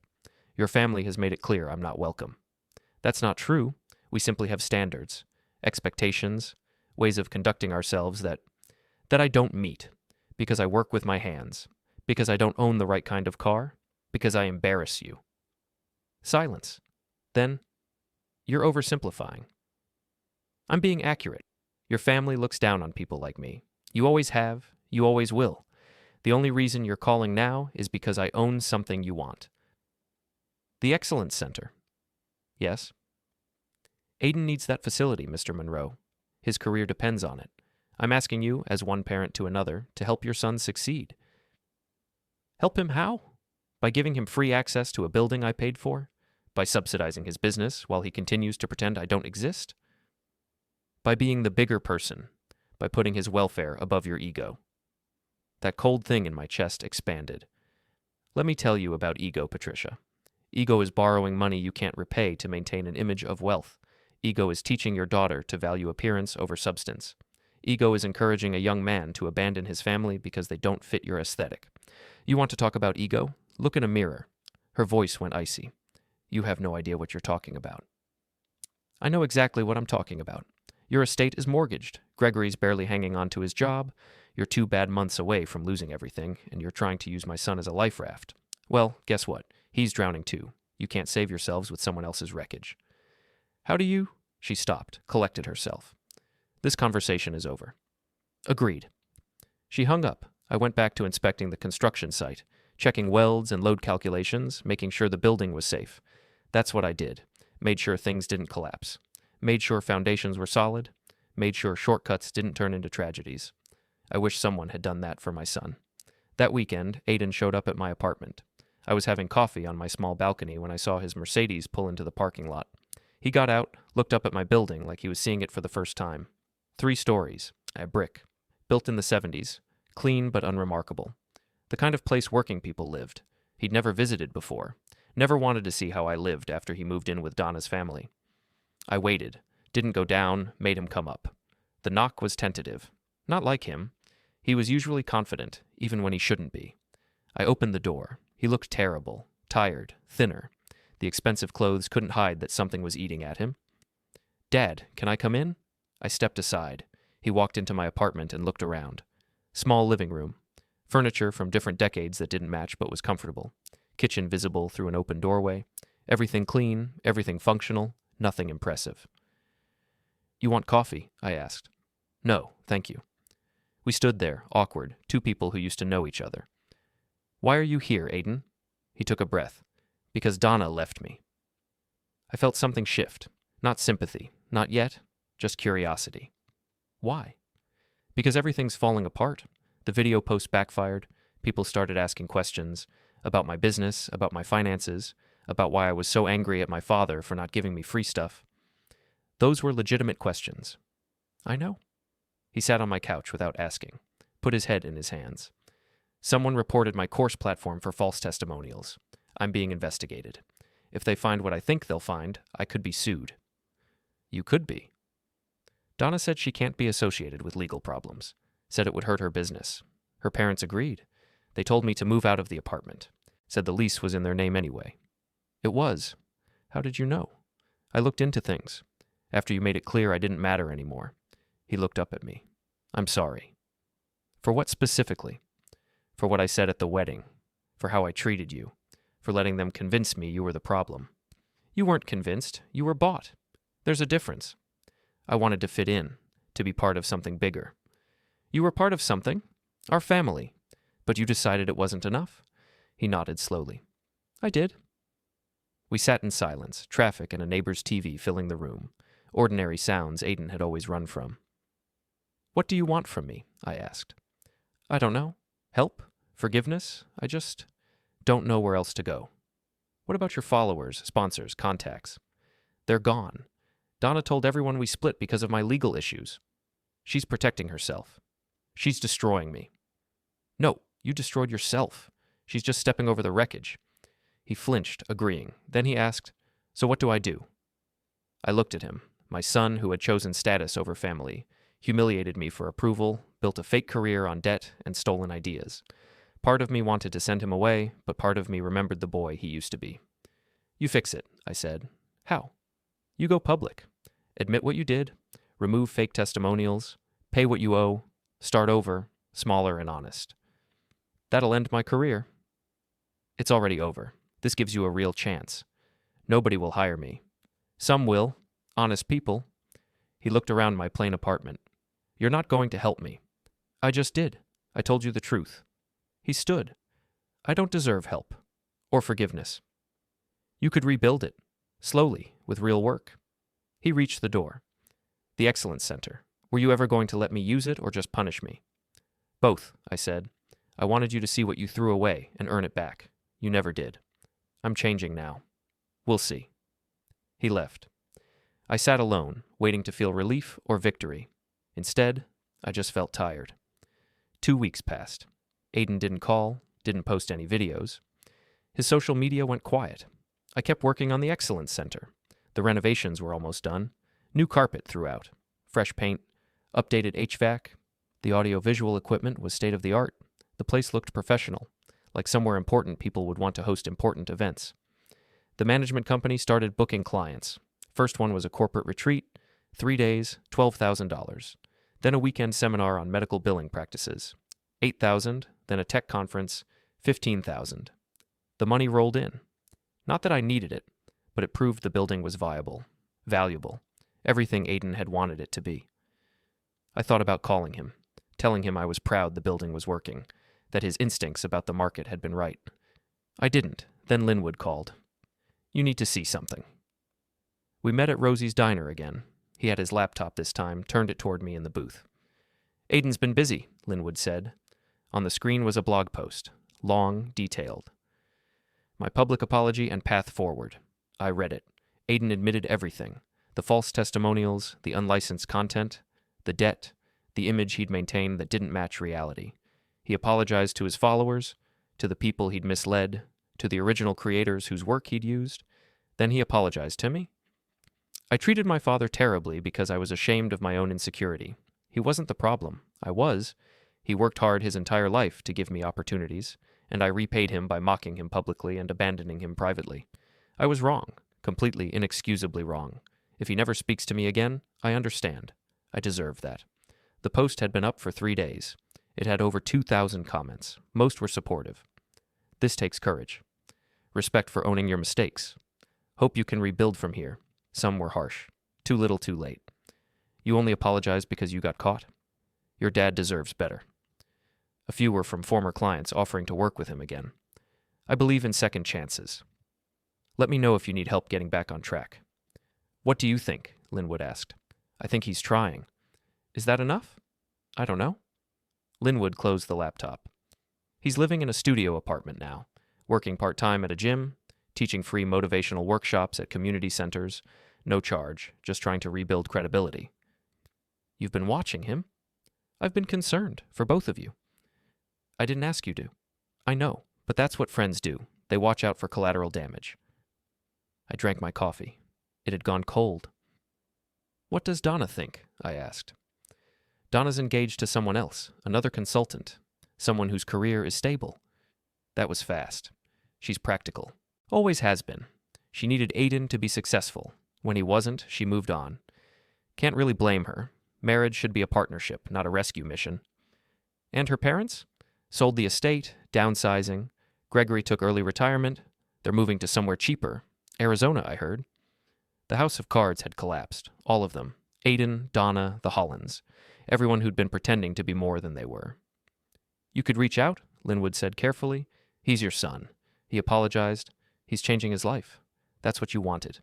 Your family has made it clear I'm not welcome. That's not true. We simply have standards, expectations, ways of conducting ourselves that I don't meet, because I work with my hands, because I don't own the right kind of car, because I embarrass you. Silence. Then, you're oversimplifying. I'm being accurate. Your family looks down on people like me. You always have, you always will. The only reason you're calling now is because I own something you want. The Excellence Center. Yes. Aiden needs that facility, Mr. Monroe. His career depends on it. I'm asking you, as one parent to another, to help your son succeed. Help him how? By giving him free access to a building I paid for? By subsidizing his business while he continues to pretend I don't exist? By being the bigger person, by putting his welfare above your ego. That cold thing in my chest expanded. Let me tell you about ego, Patricia. Ego is borrowing money you can't repay to maintain an image of wealth. Ego is teaching your daughter to value appearance over substance. Ego is encouraging a young man to abandon his family because they don't fit your aesthetic. You want to talk about ego? Look in a mirror. Her voice went icy. You have no idea what you're talking about. I know exactly what I'm talking about. Your estate is mortgaged. Gregory's barely hanging on to his job. You're 2 bad months away from losing everything, and you're trying to use my son as a life raft. Well, guess what? He's drowning too. You can't save yourselves with someone else's wreckage. How do you? She stopped, collected herself. This conversation is over. Agreed. She hung up. I went back to inspecting the construction site, checking welds and load calculations, making sure the building was safe. That's what I did. Made sure things didn't collapse. Made sure foundations were solid. Made sure shortcuts didn't turn into tragedies. I wish someone had done that for my son. That weekend, Aiden showed up at my apartment. I was having coffee on my small balcony when I saw his Mercedes pull into the parking lot. He got out, looked up at my building like he was seeing it for the first time. 3 stories, a brick, built in the 70s, clean but unremarkable. The kind of place working people lived. He'd never visited before, never wanted to see how I lived after he moved in with Donna's family. I waited, didn't go down, made him come up. The knock was tentative. Not like him. He was usually confident, even when he shouldn't be. I opened the door. He looked terrible, tired, thinner. The expensive clothes couldn't hide that something was eating at him. Dad, can I come in? I stepped aside. He walked into my apartment and looked around. Small living room. Furniture from different decades that didn't match but was comfortable. Kitchen visible through an open doorway. Everything clean, everything functional, nothing impressive. You want coffee? I asked. No, thank you. We stood there, awkward, 2 people who used to know each other. Why are you here, Aiden? He took a breath. Because Donna left me. I felt something shift. Not sympathy. Not yet. Just curiosity. Why? Because everything's falling apart. The video post backfired. People started asking questions about my business, about my finances, about why I was so angry at my father for not giving me free stuff. Those were legitimate questions. I know. He sat on my couch without asking, put his head in his hands. Someone reported my course platform for false testimonials. I'm being investigated. If they find what I think they'll find, I could be sued. You could be. Donna said she can't be associated with legal problems. Said it would hurt her business. Her parents agreed. They told me to move out of the apartment. Said the lease was in their name anyway. It was. How did you know? I looked into things. After you made it clear I didn't matter anymore. He looked up at me. I'm sorry. For what specifically? For what I said at the wedding. For how I treated you. For letting them convince me you were the problem. You weren't convinced. You were bought. There's a difference. I wanted to fit in, to be part of something bigger. You were part of something, our family, but you decided it wasn't enough? He nodded slowly. I did. We sat in silence, traffic and a neighbor's TV filling the room, ordinary sounds Aiden had always run from. What do you want from me? I asked. I don't know. Help? Forgiveness? I just don't know where else to go. What about your followers, sponsors, contacts? They're gone. Donna told everyone we split because of my legal issues. She's protecting herself. She's destroying me. No, you destroyed yourself. She's just stepping over the wreckage. He flinched, agreeing. Then he asked, So what do I do? I looked at him, my son who had chosen status over family, humiliated me for approval, built a fake career on debt and stolen ideas. Part of me wanted to send him away, but part of me remembered the boy he used to be. You fix it, I said. How? You go public. Admit what you did, remove fake testimonials, pay what you owe, start over, smaller and honest. That'll end my career. It's already over. This gives you a real chance. Nobody will hire me. Some will, honest people. He looked around my plain apartment. You're not going to help me. I just did. I told you the truth. He stood. I don't deserve help. Or forgiveness. You could rebuild it. Slowly, with real work. He reached the door. The Excellence Center. Were you ever going to let me use it or just punish me? Both, I said. I wanted you to see what you threw away and earn it back. You never did. I'm changing now. We'll see. He left. I sat alone, waiting to feel relief or victory. Instead, I just felt tired. 2 weeks passed. Aiden didn't call, didn't post any videos. His social media went quiet. I kept working on the Excellence Center. The renovations were almost done. New carpet throughout. Fresh paint. Updated HVAC. The audio-visual equipment was state-of-the-art. The place looked professional, like somewhere important people would want to host important events. The management company started booking clients. First one was a corporate retreat, 3 days, $12,000. Then a weekend seminar on medical billing practices, $8,000, then a tech conference, $15,000. The money rolled in. Not that I needed it, but it proved the building was viable, valuable, everything Aiden had wanted it to be. I thought about calling him, telling him I was proud the building was working, that his instincts about the market had been right. I didn't. Then Linwood called. You need to see something. We met at Rosie's Diner again. He had his laptop this time, turned it toward me in the booth. Aiden's been busy, Linwood said. On the screen was a blog post, long, detailed. My public apology and path forward. I read it. Aiden admitted everything. The false testimonials, the unlicensed content, the debt, the image he'd maintained that didn't match reality. He apologized to his followers, to the people he'd misled, to the original creators whose work he'd used. Then he apologized to me. I treated my father terribly because I was ashamed of my own insecurity. He wasn't the problem. I was. He worked hard his entire life to give me opportunities, and I repaid him by mocking him publicly and abandoning him privately. I was wrong, completely inexcusably wrong. If he never speaks to me again, I understand. I deserve that. The post had been up for 3 days. It had over 2,000 comments. Most were supportive. This takes courage. Respect for owning your mistakes. Hope you can rebuild from here. Some were harsh. Too little, too late. You only apologized because you got caught? Your dad deserves better. A few were from former clients offering to work with him again. I believe in second chances. Let me know if you need help getting back on track. What do you think? Linwood asked. I think he's trying. Is that enough? I don't know. Linwood closed the laptop. He's living in a studio apartment now, working part-time at a gym, teaching free motivational workshops at community centers, no charge, just trying to rebuild credibility. You've been watching him? I've been concerned, for both of you. I didn't ask you to. I know, but that's what friends do. They watch out for collateral damage. I drank my coffee. It had gone cold. What does Donna think? I asked. Donna's engaged to someone else, another consultant, someone whose career is stable. That was fast. She's practical. Always has been. She needed Aiden to be successful. When he wasn't, she moved on. Can't really blame her. Marriage should be a partnership, not a rescue mission. And her parents? Sold the estate, downsizing. Gregory took early retirement. They're moving to somewhere cheaper. Arizona, I heard. The house of cards had collapsed. All of them. Aiden, Donna, the Hollands. Everyone who'd been pretending to be more than they were. You could reach out, Linwood said carefully. He's your son. He apologized. He's changing his life. That's what you wanted.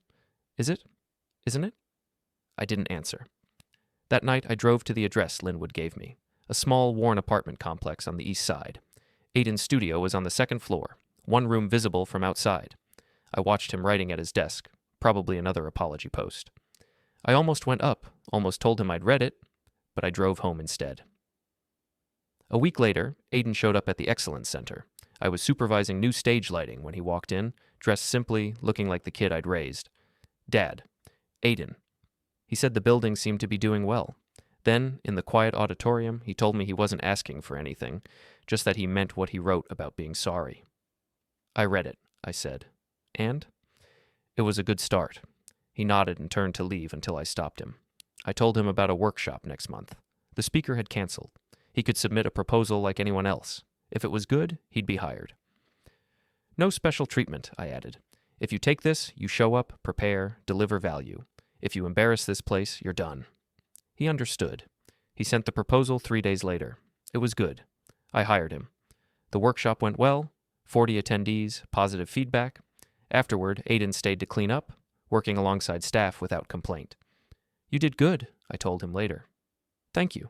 Is it? Isn't it? I didn't answer. That night I drove to the address Linwood gave me, a small, worn apartment complex on the east side. Aiden's studio was on the second floor, one room visible from outside. I watched him writing at his desk, probably another apology post. I almost went up, almost told him I'd read it, but I drove home instead. A week later, Aiden showed up at the Excellence Center. I was supervising new stage lighting when he walked in, dressed simply, looking like the kid I'd raised. Dad. Aiden. He said the building seemed to be doing well. Then, in the quiet auditorium, he told me he wasn't asking for anything, just that he meant what he wrote about being sorry. I read it, I said. And? It was a good start. He nodded and turned to leave until I stopped him. I told him about a workshop next month. The speaker had canceled. He could submit a proposal like anyone else. If it was good, he'd be hired. No special treatment, I added. If you take this, you show up, prepare, deliver value. If you embarrass this place, you're done. He understood. He sent the proposal 3 days later. It was good. I hired him. The workshop went well, 40 attendees, positive feedback. Afterward, Aiden stayed to clean up, working alongside staff without complaint. You did good, I told him later. Thank you.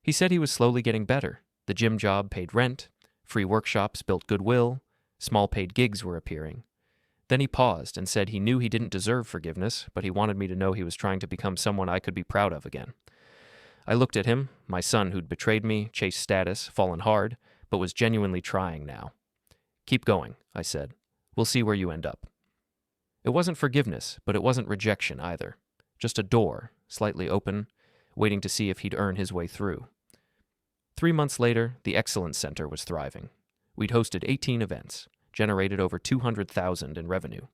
He said he was slowly getting better. The gym job paid rent, free workshops built goodwill, small paid gigs were appearing. Then he paused and said he knew he didn't deserve forgiveness, but he wanted me to know he was trying to become someone I could be proud of again. I looked at him, my son who'd betrayed me, chased status, fallen hard, but was genuinely trying now. Keep going, I said. We'll see where you end up. It wasn't forgiveness, but it wasn't rejection either. Just a door, slightly open, waiting to see if he'd earn his way through. 3 months later, the Excellence Center was thriving. We'd hosted 18 events, generated over $200,000 in revenue.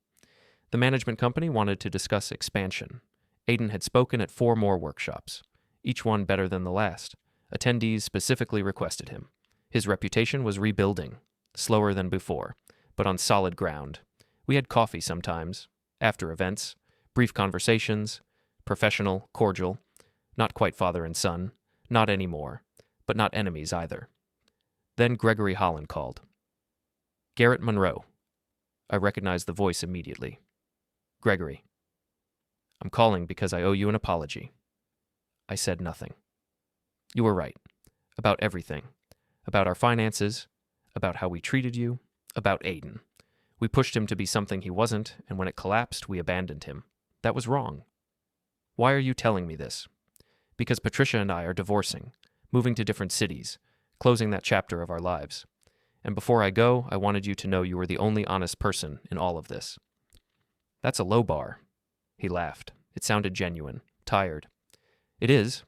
The management company wanted to discuss expansion. Aiden had spoken at 4 more workshops, each one better than the last. Attendees specifically requested him. His reputation was rebuilding, slower than before, but on solid ground. We had coffee sometimes, after events, brief conversations, professional, cordial, not quite father and son, not anymore, but not enemies either. Then Gregory Holland called. Garrett Monroe. I recognized the voice immediately. Gregory. I'm calling because I owe you an apology. I said nothing. You were right. About everything. About our finances. About how we treated you. About Aiden. We pushed him to be something he wasn't, and when it collapsed, we abandoned him. That was wrong. Why are you telling me this? Because Patricia and I are divorcing, moving to different cities, closing that chapter of our lives. And before I go, I wanted you to know you were the only honest person in all of this. That's a low bar. He laughed. It sounded genuine, tired. It is,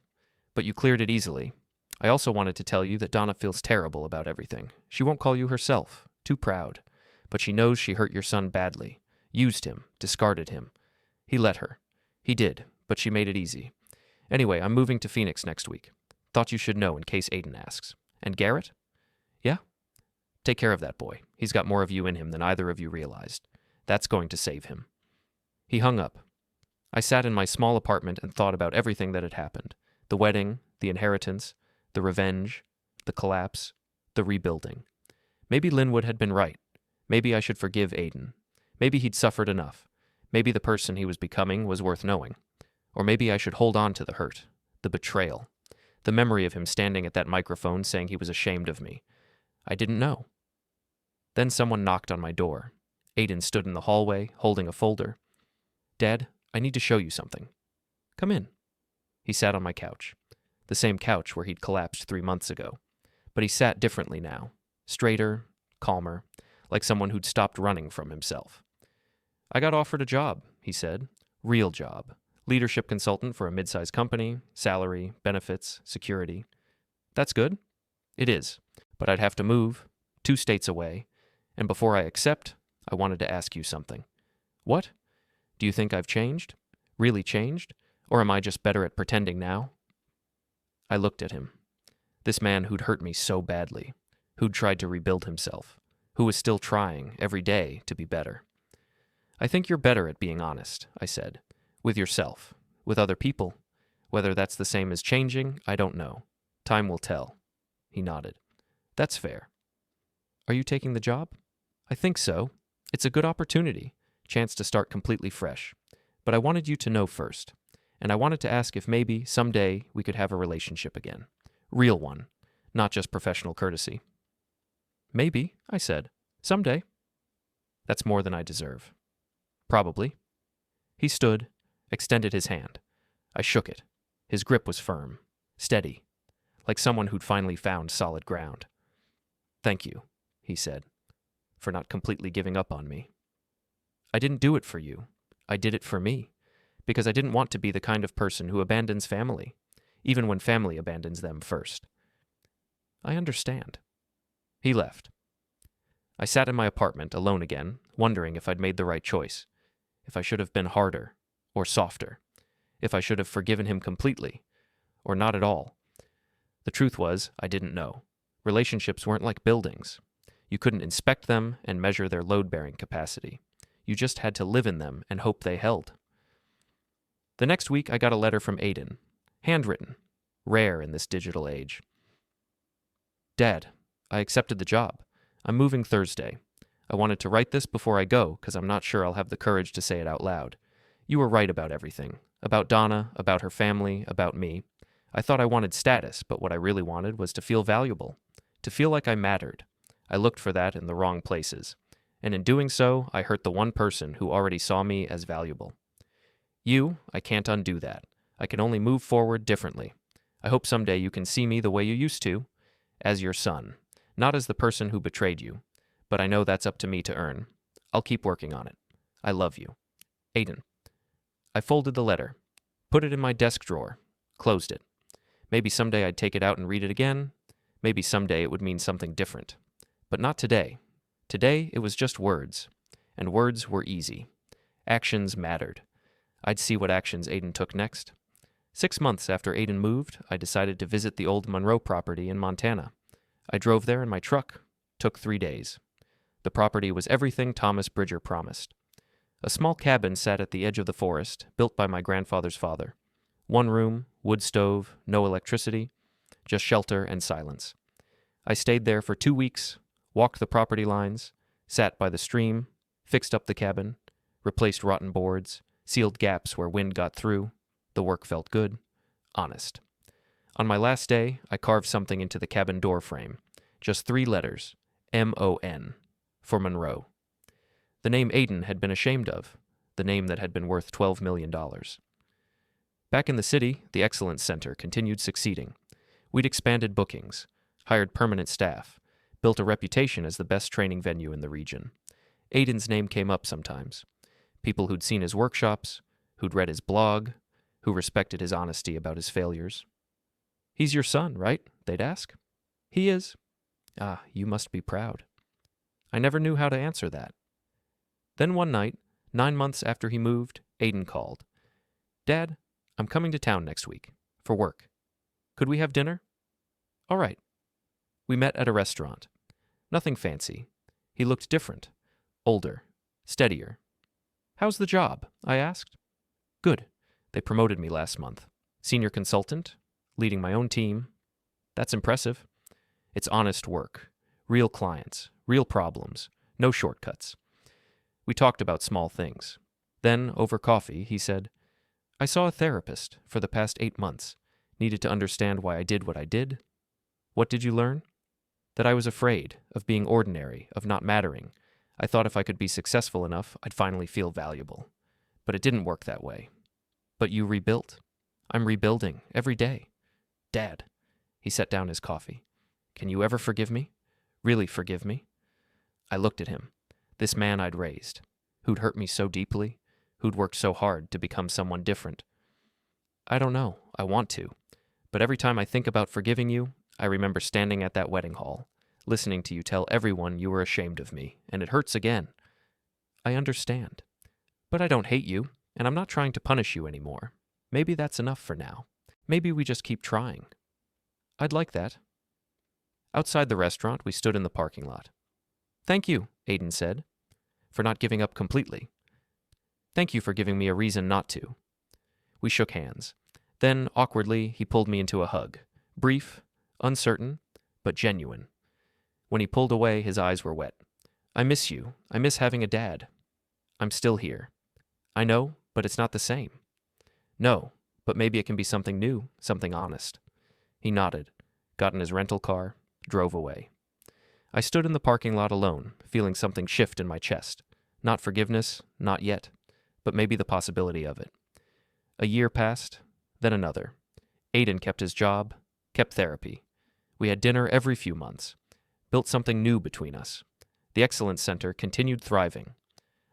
but you cleared it easily. I also wanted to tell you that Donna feels terrible about everything. She won't call you herself, too proud. But she knows she hurt your son badly, used him, discarded him. He let her. He did, but she made it easy. Anyway, I'm moving to Phoenix next week. Thought you should know in case Aiden asks. And Garrett? Yeah? Take care of that boy. He's got more of you in him than either of you realized. That's going to save him. He hung up. I sat in my small apartment and thought about everything that had happened. The wedding, the inheritance, the revenge, the collapse, the rebuilding. Maybe Linwood had been right. Maybe I should forgive Aiden. Maybe he'd suffered enough. Maybe the person he was becoming was worth knowing. Or maybe I should hold on to the hurt, the betrayal, the memory of him standing at that microphone saying he was ashamed of me. I didn't know. Then someone knocked on my door. Aiden stood in the hallway, holding a folder. Dad, I need to show you something. Come in. He sat on my couch, the same couch where he'd collapsed 3 months ago. But he sat differently now, straighter, calmer, like someone who'd stopped running from himself. I got offered a job, he said. Real job. Leadership consultant for a mid-sized company, salary, benefits, security. That's good. It is. But I'd have to move, 2 states away, and before I accept, I wanted to ask you something. What? Do you think I've changed? Really changed? Or am I just better at pretending now? I looked at him. This man who'd hurt me so badly, who'd tried to rebuild himself, who was still trying, every day, to be better. I think you're better at being honest, I said. With yourself. With other people. Whether that's the same as changing, I don't know. Time will tell. He nodded. That's fair. Are you taking the job? I think so. It's a good opportunity. Chance to start completely fresh. But I wanted you to know first. And I wanted to ask if maybe, someday, we could have a relationship again. Real one. Not just professional courtesy. Maybe, I said. Someday. That's more than I deserve. Probably. He stood, extended his hand. I shook it. His grip was firm, steady, like someone who'd finally found solid ground. Thank you, he said, for not completely giving up on me. I didn't do it for you. I did it for me, because I didn't want to be the kind of person who abandons family, even when family abandons them first. I understand. He left. I sat in my apartment, alone again, wondering if I'd made the right choice, if I should have been harder or softer, if I should have forgiven him completely, or not at all. The truth was, I didn't know. Relationships weren't like buildings. You couldn't inspect them and measure their load-bearing capacity. You just had to live in them and hope they held. The next week, I got a letter from Aiden, handwritten, rare in this digital age. Dad, I accepted the job. I'm moving Thursday. I wanted to write this before I go because I'm not sure I'll have the courage to say it out loud. You were right about everything. About Donna, about her family, about me. I thought I wanted status, but what I really wanted was to feel valuable, to feel like I mattered. I looked for that in the wrong places, and in doing so, I hurt the one person who already saw me as valuable. I can't undo that. I can only move forward differently. I hope someday you can see me the way you used to, as your son, not as the person who betrayed you, but I know that's up to me to earn. I'll keep working on it. I love you. Aiden. I folded the letter, put it in my desk drawer, closed it. Maybe someday I'd take it out and read it again. Maybe someday it would mean something different. But not today. Today it was just words, and words were easy. Actions mattered. I'd see what actions Aiden took next. 6 months after Aiden moved, I decided to visit the old Monroe property in Montana. I drove there in my truck. Took 3 days. The property was everything Thomas Bridger promised. A small cabin sat at the edge of the forest, built by my grandfather's father. 1 room, wood stove, no electricity, just shelter and silence. I stayed there for 2 weeks, walked the property lines, sat by the stream, fixed up the cabin, replaced rotten boards, sealed gaps where wind got through. The work felt good, honest. On my last day, I carved something into the cabin door frame. Just 3 letters, M-O-N, for Monroe. The name Aiden had been ashamed of, the name that had been worth $12 million. Back in the city, the Excellence Center continued succeeding. We'd expanded bookings, hired permanent staff, built a reputation as the best training venue in the region. Aiden's name came up sometimes. People who'd seen his workshops, who'd read his blog, who respected his honesty about his failures. "He's your son, right?" they'd ask. "He is." "Ah, you must be proud." I never knew how to answer that. Then one night, 9 months after he moved, Aiden called. "Dad, I'm coming to town next week, for work. Could we have dinner?" "All right." We met at a restaurant. Nothing fancy. He looked different, older, steadier. "How's the job?" I asked. "Good. They promoted me last month. Senior consultant, leading my own team. That's impressive. It's honest work, real clients, real problems, no shortcuts." We talked about small things. Then, over coffee, he said, "I saw a therapist for the past 8 months. Needed to understand why I did what I did." "What did you learn?" "That I was afraid of being ordinary, of not mattering. I thought if I could be successful enough, I'd finally feel valuable. But it didn't work that way." "But you rebuilt." "I'm rebuilding, every day." "Dad." He set down his coffee. "Can you ever forgive me? Really forgive me?" I looked at him. This man I'd raised, who'd hurt me so deeply, who'd worked so hard to become someone different. "I don't know. I want to. But every time I think about forgiving you, I remember standing at that wedding hall, listening to you tell everyone you were ashamed of me, and it hurts again." "I understand. But I don't hate you, and I'm not trying to punish you anymore. Maybe that's enough for now. Maybe we just keep trying." "I'd like that." Outside the restaurant, we stood in the parking lot. "Thank you," Aiden said, "for not giving up completely. Thank you for giving me a reason not to." We shook hands. Then, awkwardly, he pulled me into a hug. Brief, uncertain, but genuine. When he pulled away, his eyes were wet. "I miss you. I miss having a dad." "I'm still here." "I know, but it's not the same." "No, but maybe it can be something new, something honest." He nodded, got in his rental car, drove away. I stood in the parking lot alone, feeling something shift in my chest. Not forgiveness, not yet, but maybe the possibility of it. A year passed, then another. Aiden kept his job, kept therapy. We had dinner every few months. Built something new between us. The Excellence Center continued thriving.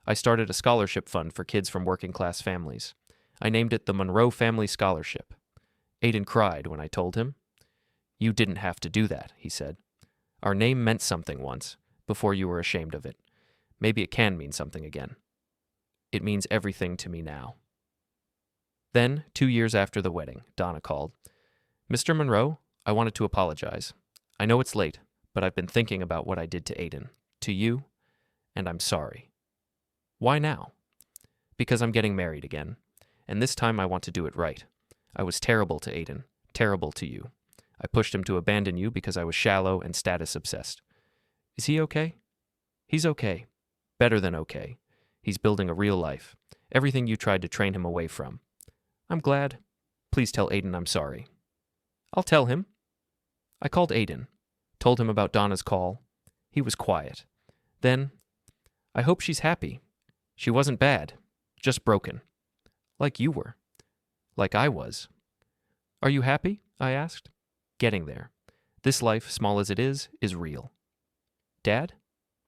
I started a scholarship fund for kids from working-class families. I named it the Monroe Family Scholarship. Aiden cried when I told him. "You didn't have to do that," he said. "Our name meant something once, before you were ashamed of it. Maybe it can mean something again. It means everything to me now." Then, 2 years after the wedding, Donna called. "Mr. Monroe, I wanted to apologize. I know it's late, but I've been thinking about what I did to Aiden, to you, and I'm sorry." "Why now?" "Because I'm getting married again, and this time I want to do it right. I was terrible to Aiden, terrible to you. I pushed him to abandon you because I was shallow and status-obsessed. Is he okay?" "He's okay. Better than okay. He's building a real life. Everything you tried to train him away from." "I'm glad. Please tell Aiden I'm sorry." I'll tell him. I called Aiden, told him about Donna's call. He was quiet. Then, I hope she's happy. She wasn't bad, just broken. Like you were. Like I was. Are you happy? I asked. Getting there. This life, small as it is real. Dad?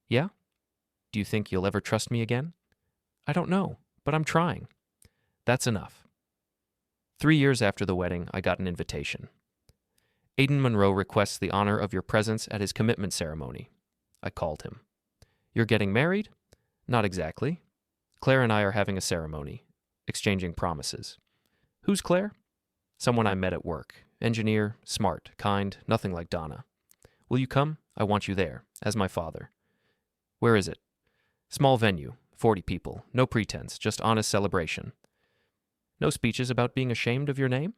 Yeah? Do you think you'll ever trust me again? I don't know, but I'm trying. That's enough. 3 years after the wedding, I got an invitation. Aiden Monroe requests the honor of your presence at his commitment ceremony. I called him. You're getting married? Not exactly. Claire and I are having a ceremony, exchanging promises. Who's Claire? Someone I met at work. Engineer, smart, kind, nothing like Donna. Will you come? I want you there, as my father. Where is it? Small venue, 40 people, no pretense, just honest celebration. No speeches about being ashamed of your name?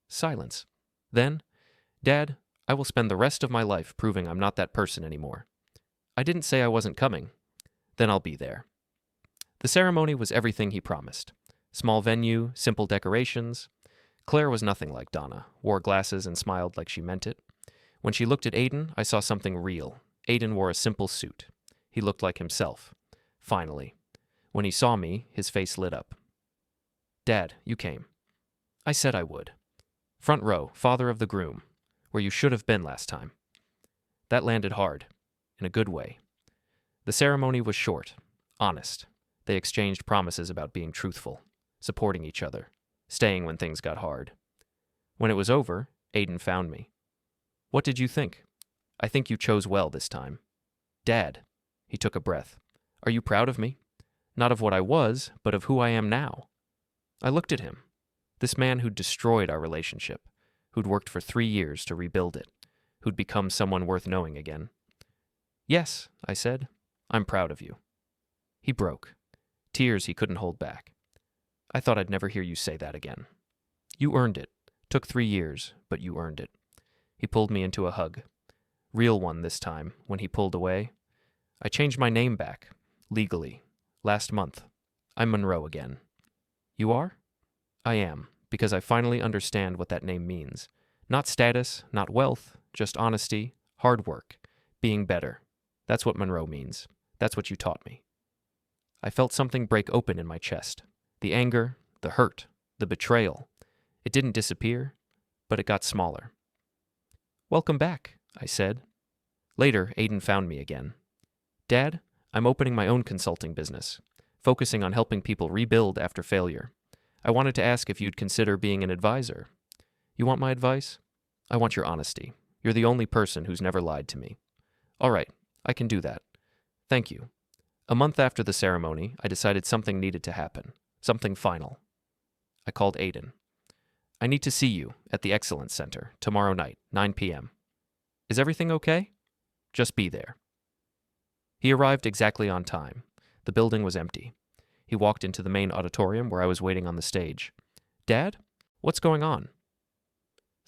Silence. Then, Dad, I will spend the rest of my life proving I'm not that person anymore. I didn't say I wasn't coming. Then I'll be there. The ceremony was everything he promised. Small venue, simple decorations. Claire was nothing like Donna, wore glasses and smiled like she meant it. When she looked at Aiden, I saw something real. Aiden wore a simple suit. He looked like himself. Finally. When he saw me, his face lit up. Dad, you came. I said I would. Front row, father of the groom, where you should have been last time. That landed hard, in a good way. The ceremony was short, honest. They exchanged promises about being truthful, supporting each other, staying when things got hard. When it was over, Aiden found me. What did you think? I think you chose well this time. Dad, he took a breath. Are you proud of me? Not of what I was, but of who I am now. I looked at him. This man who'd destroyed our relationship, who'd worked for 3 years to rebuild it, who'd become someone worth knowing again. Yes, I said, I'm proud of you. He broke. Tears he couldn't hold back. I thought I'd never hear you say that again. You earned it. Took 3 years, but you earned it. He pulled me into a hug. Real one this time, when he pulled away. I changed my name back, legally, last month. I'm Monroe again. You are? I am, because I finally understand what that name means. Not status, not wealth, just honesty, hard work, being better. That's what Monroe means. That's what you taught me. I felt something break open in my chest. The anger, the hurt, the betrayal. It didn't disappear, but it got smaller. Welcome back, I said. Later, Aiden found me again. Dad, I'm opening my own consulting business, focusing on helping people rebuild after failure. I wanted to ask if you'd consider being an advisor. You want my advice? I want your honesty. You're the only person who's never lied to me. All right, I can do that. Thank you. A month after the ceremony, I decided something needed to happen, something final. I called Aiden. I need to see you at the Excellence Center tomorrow night, 9 p.m. Is everything okay? Just be there. He arrived exactly on time. The building was empty. He walked into the main auditorium where I was waiting on the stage. Dad, what's going on?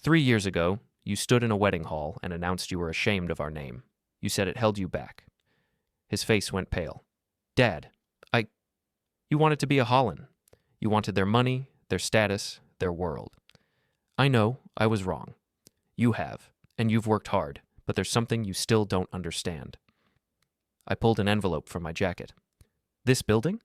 3 years ago, you stood in a wedding hall and announced you were ashamed of our name. You said it held you back. His face went pale. Dad, you wanted to be a Holland. You wanted their money, their status, their world. I know, I was wrong. You have, and you've worked hard, but there's something you still don't understand. I pulled an envelope from my jacket. This building?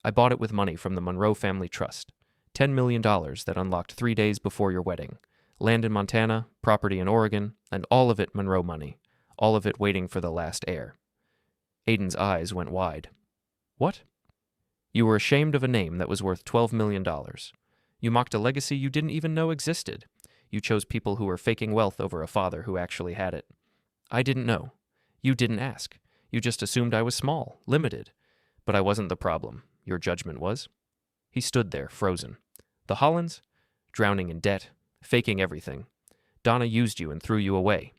I bought it with money from the Monroe Family Trust. $10 million that unlocked 3 days before your wedding. Land in Montana, property in Oregon, and all of it Monroe money. All of it waiting for the last heir. Aiden's eyes went wide. What? You were ashamed of a name that was worth $12 million. You mocked a legacy you didn't even know existed. You chose people who were faking wealth over a father who actually had it. I didn't know. You didn't ask. You just assumed I was small, limited. But I wasn't the problem. Your judgment was. He stood there, frozen. The Hollands? Drowning in debt, faking everything. Donna used you and threw you away.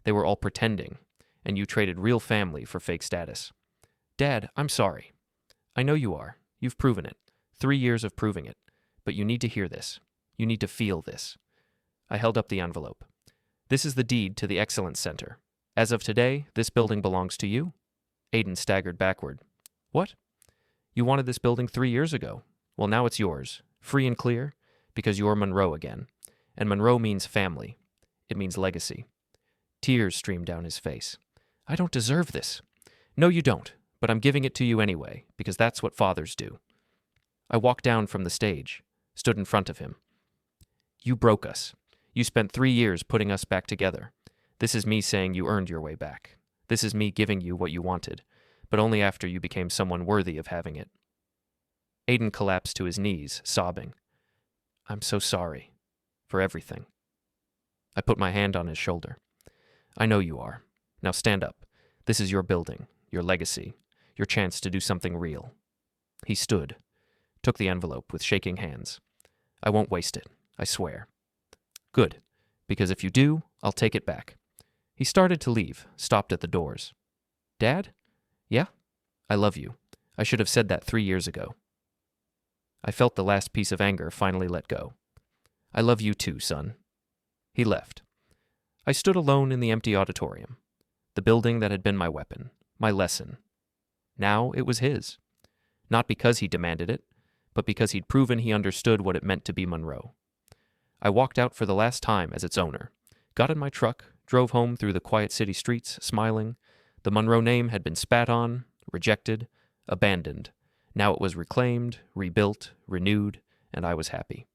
They were all pretending, and you traded real family for fake status. Dad, I'm sorry. I know you are. You've proven it. 3 years of proving it. But you need to hear this. You need to feel this. I held up the envelope. This is the deed to the Excellence Center. As of today, this building belongs to you. Aiden staggered backward. What? You wanted this building 3 years ago. Well, now it's yours, free and clear, because you're Monroe again. And Monroe means family, It means legacy. Tears streamed down his face. I don't deserve this. No, you don't, but I'm giving it to you anyway, because that's what fathers do. I walked down from the stage, stood in front of him. You broke us. You spent 3 years putting us back together. This is me saying you earned your way back. This is me giving you what you wanted, but only after you became someone worthy of having it. Aiden collapsed to his knees, sobbing. I'm so sorry. For everything. I put my hand on his shoulder. I know you are. Now stand up. This is your building, your legacy, your chance to do something real. He stood, took the envelope with shaking hands. I won't waste it, I swear. Good, because if you do, I'll take it back. He started to leave, stopped at the doors. Dad? Yeah? I love you. I should have said that 3 years ago. I felt the last piece of anger finally let go. I love you too, son. He left. I stood alone in the empty auditorium, the building that had been my weapon, my lesson. Now it was his. Not because he demanded it, but because he'd proven he understood what it meant to be Monroe. I walked out for the last time as its owner, got in my truck, drove home through the quiet city streets, smiling. The Monroe name had been spat on, rejected, abandoned. Now it was reclaimed, rebuilt, renewed, and I was happy.